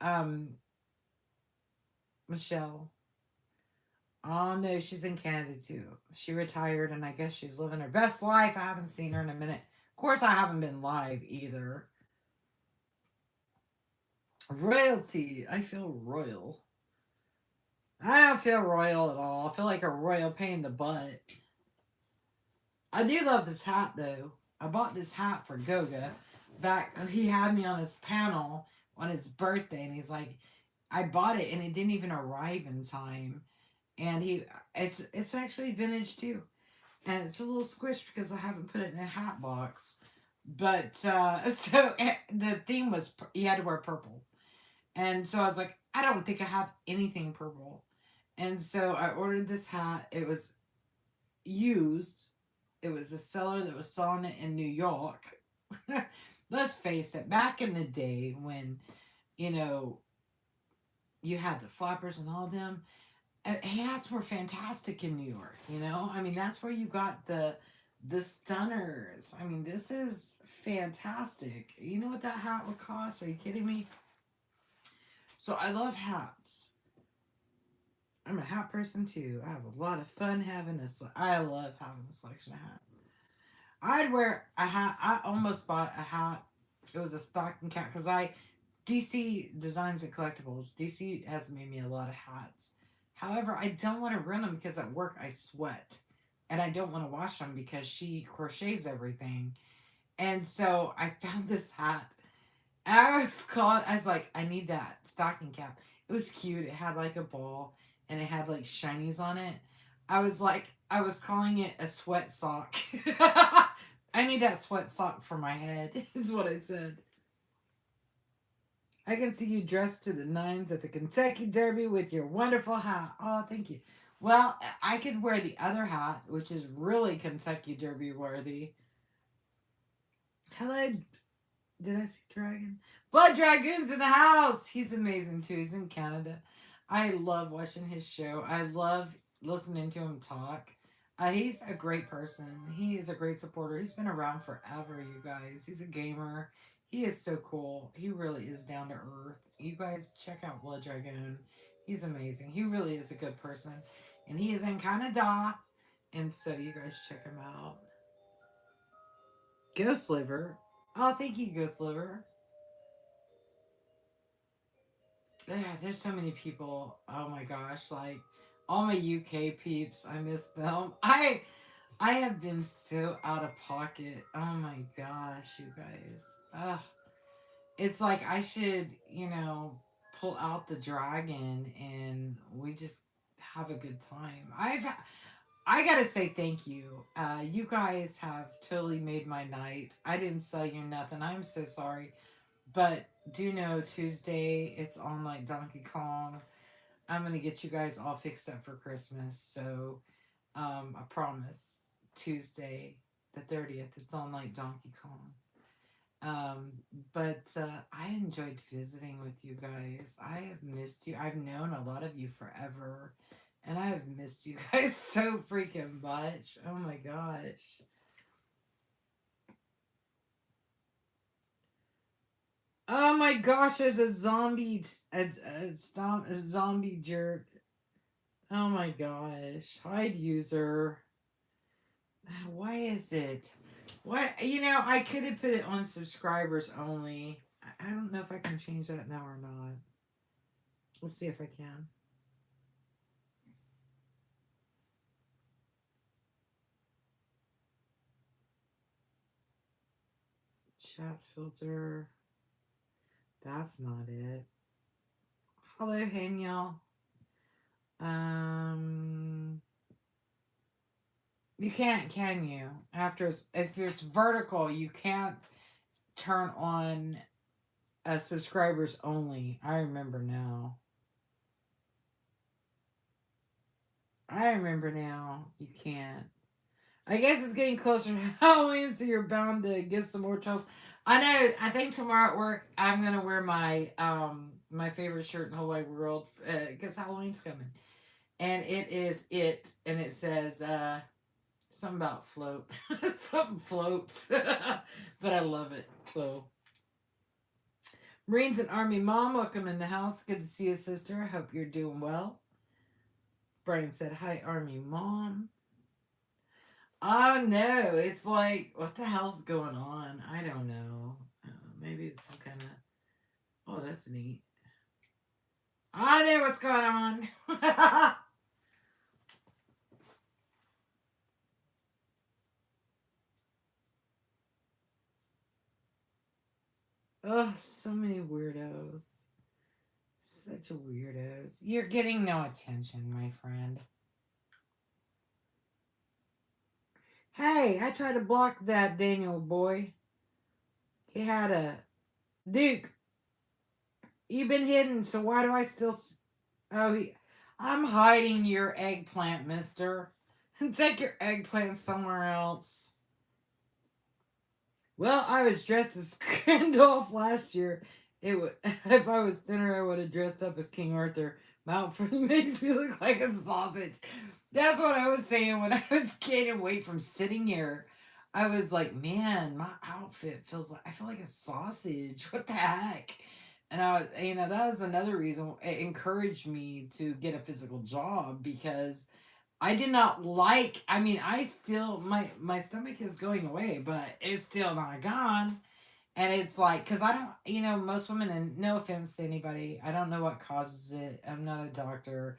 Michelle. Oh no, she's in Canada too. She retired and I guess she's living her best life. I haven't seen her in a minute. Of course, I haven't been live either. Royalty. I feel royal. I don't feel royal at all. I feel like a royal pain in the butt. I do love this hat though. I bought this hat for Goga. Back, he had me on his panel on his birthday, and he's like, I bought it and it didn't even arrive in time. And it's actually vintage too, and it's a little squished because I haven't put it in a hat box. But the theme was you had to wear purple, and so I was like, I don't think I have anything purple, and so I ordered this hat. It was used. It was a seller that was selling it in New York. Let's face it, back in the day when, you know, you had the flappers and all of them, hats were fantastic in New York, you know? I mean, that's where you got the stunners. I mean, this is fantastic. You know what that hat would cost? Are you kidding me? So I love hats. I'm a hat person too. I have a lot of fun having a. I love having a selection of hats. I'd wear a hat. I almost bought a hat. It was a stocking cap because DC Designs and Collectibles. DC has made me a lot of hats. However, I don't want to run them because at work I sweat, and I don't want to wash them because she crochets everything. And so I found this hat. I was like, I need that stocking cap. It was cute. It had like a ball and it had like shinies on it. I was calling it a sweat sock. I need that sweat sock for my head, is what I said. I can see you dressed to the nines at the Kentucky Derby with your wonderful hat. Oh, thank you. Well, I could wear the other hat, which is really Kentucky Derby worthy. Hello, did I see Dragon? Blood Dragoon's in the house. He's amazing too. He's in Canada. I love watching his show. I love listening to him talk. He's a great person. He is a great supporter. He's been around forever, you guys. He's a gamer. He is so cool. He really is down to earth. You guys check out Blood Dragoon. He's amazing. He really is a good person. And he is in Canada. And so you guys check him out. Ghost Liver. Oh, thank you, Ghost Liver. Yeah, there's so many people. Oh my gosh, like all my UK peeps, I miss them. I have been so out of pocket. Oh my gosh, you guys. It's like I should, pull out the dragon and we just have a good time. I gotta say thank you. You guys have totally made my night. I didn't sell you nothing. I'm so sorry. But do know Tuesday it's on like Donkey Kong. I'm gonna get you guys all fixed up for Christmas. So I promise Tuesday the 30th it's on like Donkey Kong. Um, but I enjoyed visiting with you guys. I have missed you. I've known a lot of you forever, and I have missed you guys so freaking much. Oh my gosh. Oh my gosh, there's a zombie, a zombie jerk. Oh my gosh. Hide user. Why is it? What? I could have put it on subscribers only. I don't know if I can change that now or not. Let's see if I can. Chat filter. That's not it. Hello, Haniel. Um, you can't, can you? If it's vertical, you can't turn on subscribers only. I remember now. I remember now. You can't. I guess it's getting closer to Halloween, so you're bound to get some more trolls. I know. I think tomorrow at work, I'm gonna wear my favorite shirt in the whole wide world because Halloween's coming, and it is it, and it says something about float, something floats, but I love it. So Marines and Army mom, welcome in the house. Good to see you, sister. I hope you're doing well. Brian said hi, Army mom. Oh no, it's like, what the hell's going on? I don't know. Maybe it's some kind of. Oh, that's neat. I know what's going on. Oh, so many weirdos. Such weirdos. You're getting no attention, my friend. Hey, I tried to block that Daniel boy. He had a. Duke, you've been hidden, so why do I still. Oh, I'm hiding your eggplant, mister. Take your eggplant somewhere else. Well, I was dressed as Gandalf last year. It would, if I was thinner, I would have dressed up as King Arthur. My outfit makes me look like a sausage. That's what I was saying when I was gaining weight from sitting here. I was like, man, my outfit feels like I feel like a sausage. What the heck? And that was another reason it encouraged me to get a physical job because I did not like. I mean, I still my stomach is going away, but it's still not gone. And it's like, because I don't, most women, and no offense to anybody, I don't know what causes it. I'm not a doctor,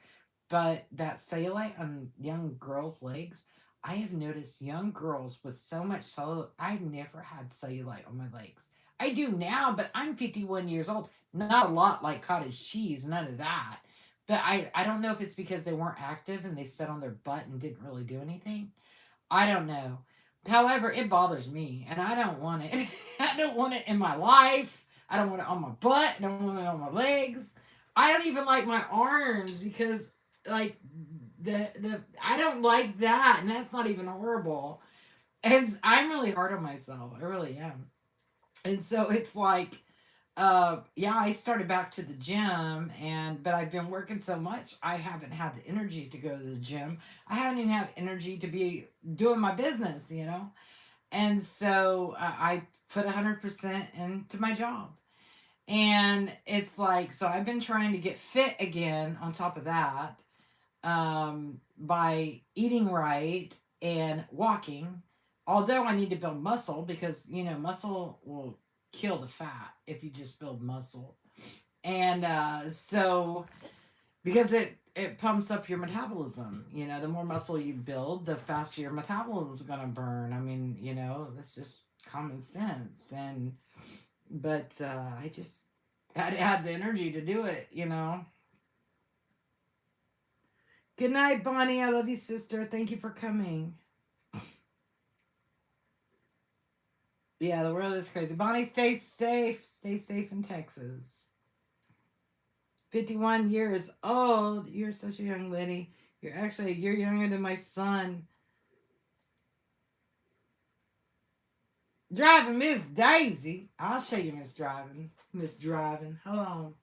but that cellulite on young girls' legs, I have noticed young girls with so much cellulite. I've never had cellulite on my legs. I do now, but I'm 51 years old. Not a lot like cottage cheese, none of that. But I don't know if it's because they weren't active and they sat on their butt and didn't really do anything. I don't know. However, it bothers me, and I don't want it. I don't want it in my life. I don't want it on my butt. I don't want it on my legs. I don't even like my arms because, like, the I don't like that, and that's not even horrible. And I'm really hard on myself. I really am. And so it's like, yeah, I started back to the gym, but I've been working so much I haven't had the energy to go to the gym. I haven't even had energy to be doing my business. And so I put 100% into my job. And it's like, so I've been trying to get fit again on top of that, by eating right and walking. Although I need to build muscle because, muscle will kill the fat if you just build muscle. And so, because it pumps up your metabolism. The more muscle you build, the faster your metabolism is going to burn. I mean, that's just common sense. But I just had the energy to do it. Good night, Bonnie. I love you, sister. Thank you for coming. Yeah, the world is crazy. Bonnie, stay safe. Stay safe in Texas. 51 years old. You're such a young lady. You're younger than my son. Driving Miss Daisy. I'll show you Miss Driving. Miss Driving. Hold on.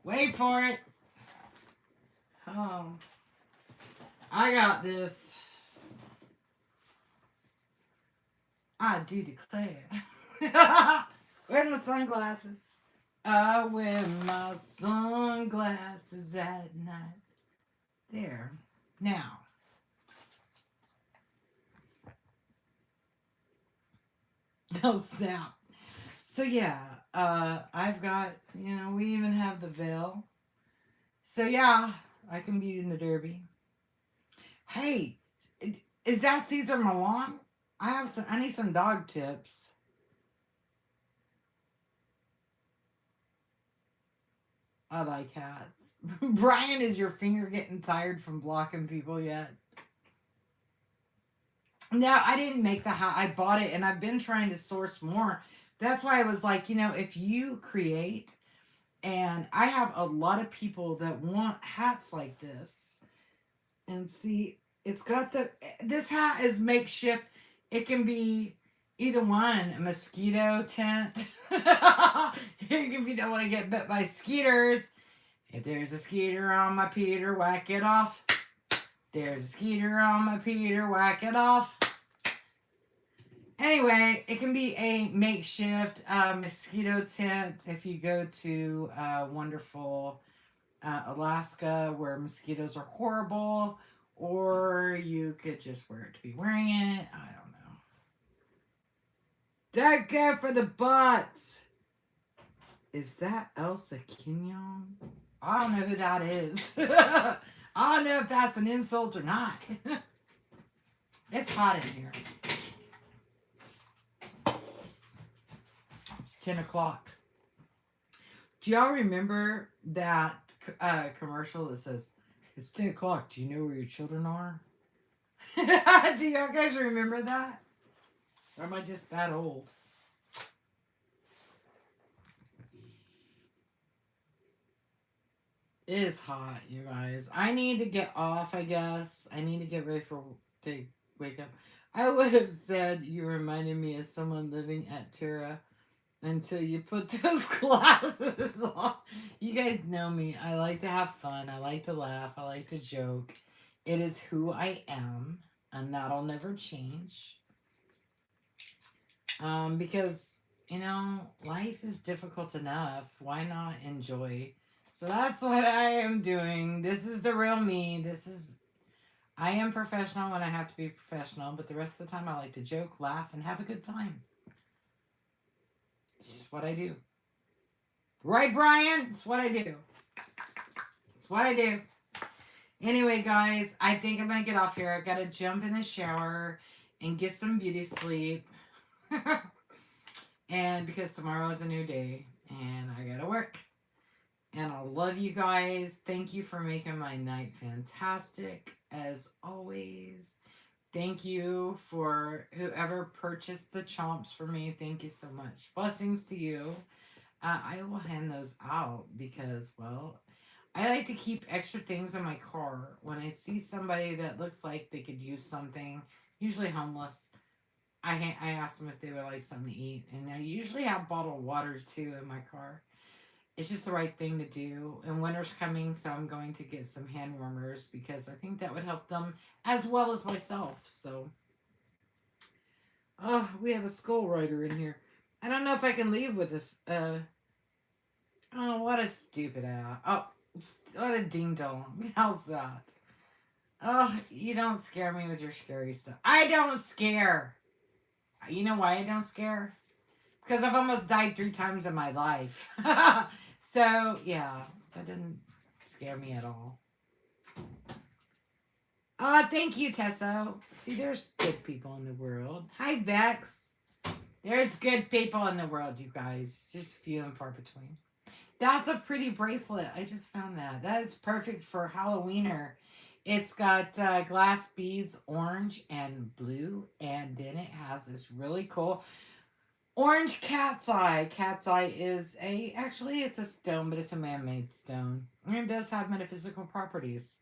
Wait for it. Hold on. I got this. I do declare. Where's my sunglasses? I wear my sunglasses at night. There. Now. Oh, snap. So, yeah. I've got, we even have the veil. So, yeah. I can be in the Derby. Hey. Is that Caesar Milan? I need some dog tips. I like hats. Brian, is your finger getting tired from blocking people yet? No, I didn't make the hat. I bought it and I've been trying to source more. That's why I was like, if you create, and I have a lot of people that want hats like this. And see, it's got this hat is makeshift. It can be either one, a mosquito tent. If you don't want to get bit by skeeters, if there's a skeeter on my Peter, whack it off. There's a skeeter on my Peter, whack it off. Anyway, it can be a makeshift mosquito tent if you go to wonderful Alaska where mosquitoes are horrible, or you could just wear it to be wearing it. I don't know. That guy for the butts. Is that Elsa Quignon? I don't know who that is. I don't know if that's an insult or not. It's hot in here. It's 10 o'clock. Do y'all remember that commercial that says, it's 10 o'clock, do you know where your children are? Do y'all guys remember that? Or am I just that old? It is hot, you guys. I need to get off, I guess. I need to get ready to wake up. I would have said you reminded me of someone living at Terra until you put those glasses on. You guys know me. I like to have fun. I like to laugh. I like to joke. It is who I am, and that'll never change. Because, life is difficult enough. Why not enjoy? So that's what I am doing. This is the real me. I am professional when I have to be professional, but the rest of the time I like to joke, laugh, and have a good time. It's just what I do. Right, Brian? It's what I do. It's what I do. Anyway, guys, I think I'm going to get off here. I got to jump in the shower and get some beauty sleep. And because tomorrow is a new day and I got to work. And I love you guys. Thank you for making my night fantastic, as always. Thank you for whoever purchased the chomps for me. Thank you so much. Blessings to you. I will hand those out because, well, I like to keep extra things in my car. When I see somebody that looks like they could use something, usually homeless, I ask them if they would like something to eat. And I usually have bottled water, too, in my car. It's just the right thing to do. And winter's coming, so I'm going to get some hand warmers because I think that would help them as well as myself. So, oh, we have a skull rider in here. I don't know if I can leave with this. Oh, what a stupid ass. Oh, what a ding dong. How's that? Oh, you don't scare me with your scary stuff. I don't scare. You know why I don't scare? Because I've almost died 3 times in my life. So, yeah, that didn't scare me at all. Thank you, Tesso. See, there's good people in the world. Hi, Vex. There's good people in the world, you guys. It's just few and far between. That's a pretty bracelet. I just found that. That is perfect for Halloweener. It's got glass beads, orange and blue. And then it has this really cool orange cat's eye. Cat's eye is actually it's a stone, but it's a man-made stone. And it does have metaphysical properties.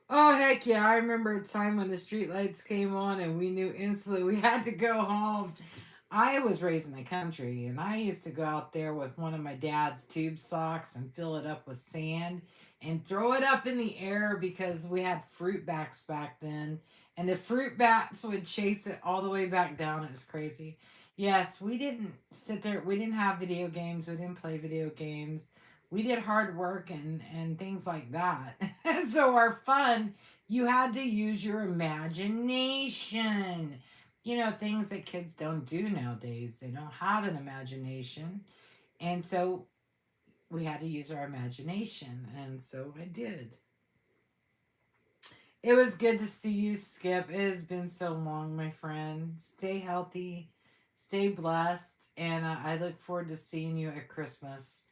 Oh, heck yeah. I remember a time when the streetlights came on and we knew instantly we had to go home. I was raised in the country and I used to go out there with one of my dad's tube socks and fill it up with sand and throw it up in the air because we had fruit bats back then. And the fruit bats would chase it all the way back down. It was crazy. Yes, we didn't sit there. We didn't have video games. We didn't play video games. We did hard work and things like that. And so our fun, you had to use your imagination. Things that kids don't do nowadays. They don't have an imagination. And so we had to use our imagination. And so I did. It was good to see you, Skip. It has been so long, my friend. Stay healthy. Stay blessed. And I look forward to seeing you at Christmas.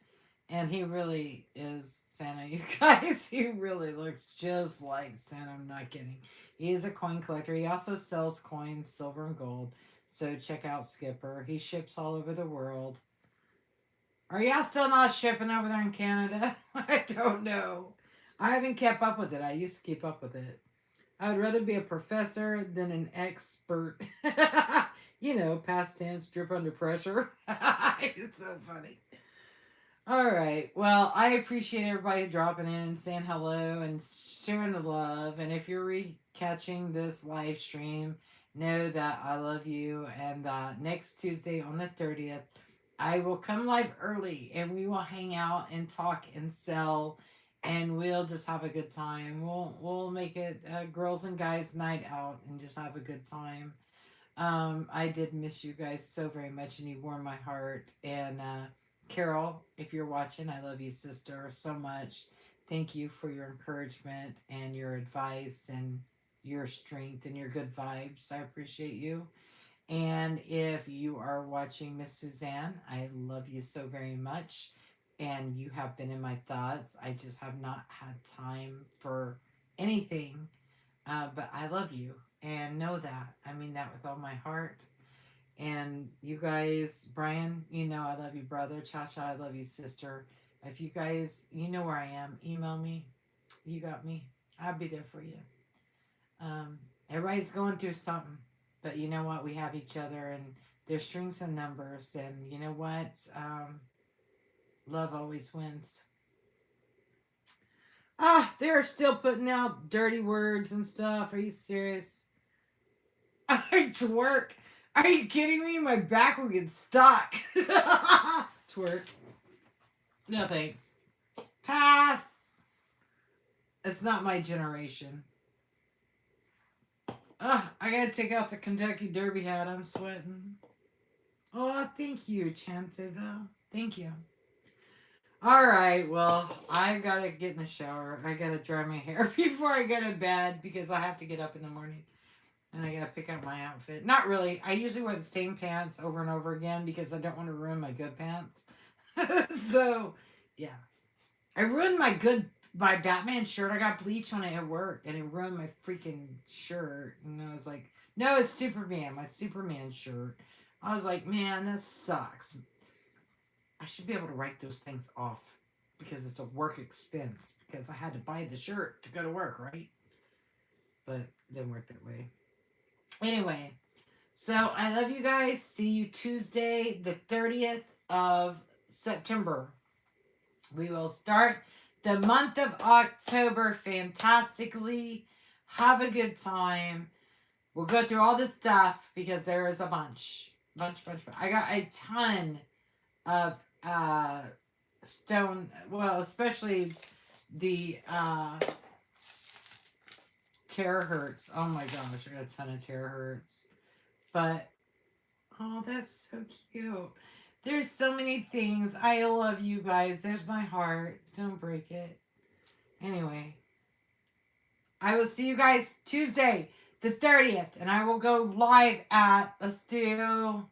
And he really is Santa, you guys. He really looks just like Santa. I'm not kidding. He is a coin collector. He also sells coins, silver and gold. So check out Skipper. He ships all over the world. Are y'all still not shipping over there in Canada? I don't know. I haven't kept up with it. I used to keep up with it. I would rather be a professor than an expert. You know, past tense, drip under pressure. It's so funny. All right. Well, I appreciate everybody dropping in and saying hello and sharing the love. And if you're catching this live stream, know that I love you. And next Tuesday on the 30th, I will come live early and we will hang out and talk and sell and we'll just have a good time. We'll make it a girls and guys night out and just have a good time. I did miss you guys so very much, and you warmed my heart. And Carol, if you're watching, I love you, sister, so much. Thank you for your encouragement and your advice and your strength and your good vibes. I appreciate you. And if you are watching Miss Suzanne, I love you so very much. And you have been in my thoughts. I just have not had time for anything. But I love you. And know that. I mean that with all my heart. And you guys, Brian, you know I love you, brother. Cha Cha, I love you, sister. If you guys, you know where I am, email me. You got me. I'll be there for you. Um, Everybody's going through something. But you know what? We have each other, and there's strings and numbers. And you know what? Love always wins. Ah, they're still putting out dirty words and stuff. Are you serious? I twerk. Are you kidding me? My back will get stuck. Twerk. No thanks. Pass. It's not my generation. I gotta take out the Kentucky Derby hat. I'm sweating. Oh, thank you, Chanceville. Thank you. All right, well, I gotta get in the shower. I gotta dry my hair before I go to bed because I have to get up in the morning. And I gotta pick out my outfit. Not really. I usually wear the same pants over and over again because I don't want to ruin my good pants. So, yeah. I ruined my Batman shirt. I got bleach on it at work and it ruined my freaking shirt. And I was like, no, it's Superman, my Superman shirt. I was like, man, this sucks. I should be able to write those things off because it's a work expense because I had to buy the shirt to go to work, right? But it didn't work that way. Anyway, so I love you guys. See you Tuesday, the 30th of September. We will start the month of October fantastically. Have a good time. We'll go through all this stuff because there is a bunch. I got a ton of stone, well, especially the terahertz. Oh my gosh, I got a ton of terahertz. But, oh, that's so cute. There's so many things. I love you guys. There's my heart. Don't break it. Anyway, I will see you guys Tuesday, the 30th, and I will go live at, let's do...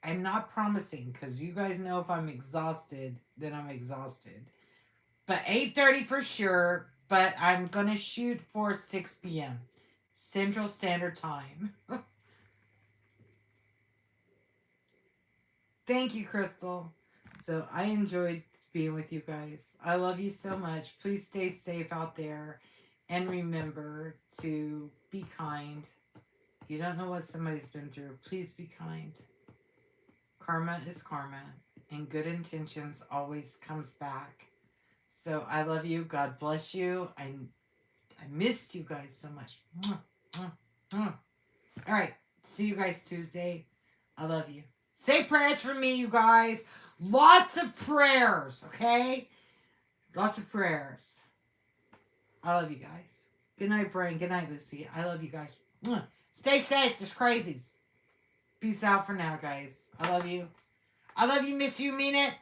I'm not promising because you guys know if I'm exhausted, then I'm exhausted. But 8:30 for sure. But I'm going to shoot for 6 p.m. Central Standard Time. Thank you, Crystal. So I enjoyed being with you guys. I love you so much. Please stay safe out there. And remember to be kind. You don't know what somebody's been through. Please be kind. Karma is karma, and good intentions always comes back. So I love you. God bless you. I missed you guys so much. All right. See you guys Tuesday. I love you. Say prayers for me, you guys. Lots of prayers, okay? Lots of prayers. I love you guys. Good night, Brian. Good night, Lucy. I love you guys. Stay safe. There's crazies. Peace out for now, guys. I love you. I love you, miss you, mean it.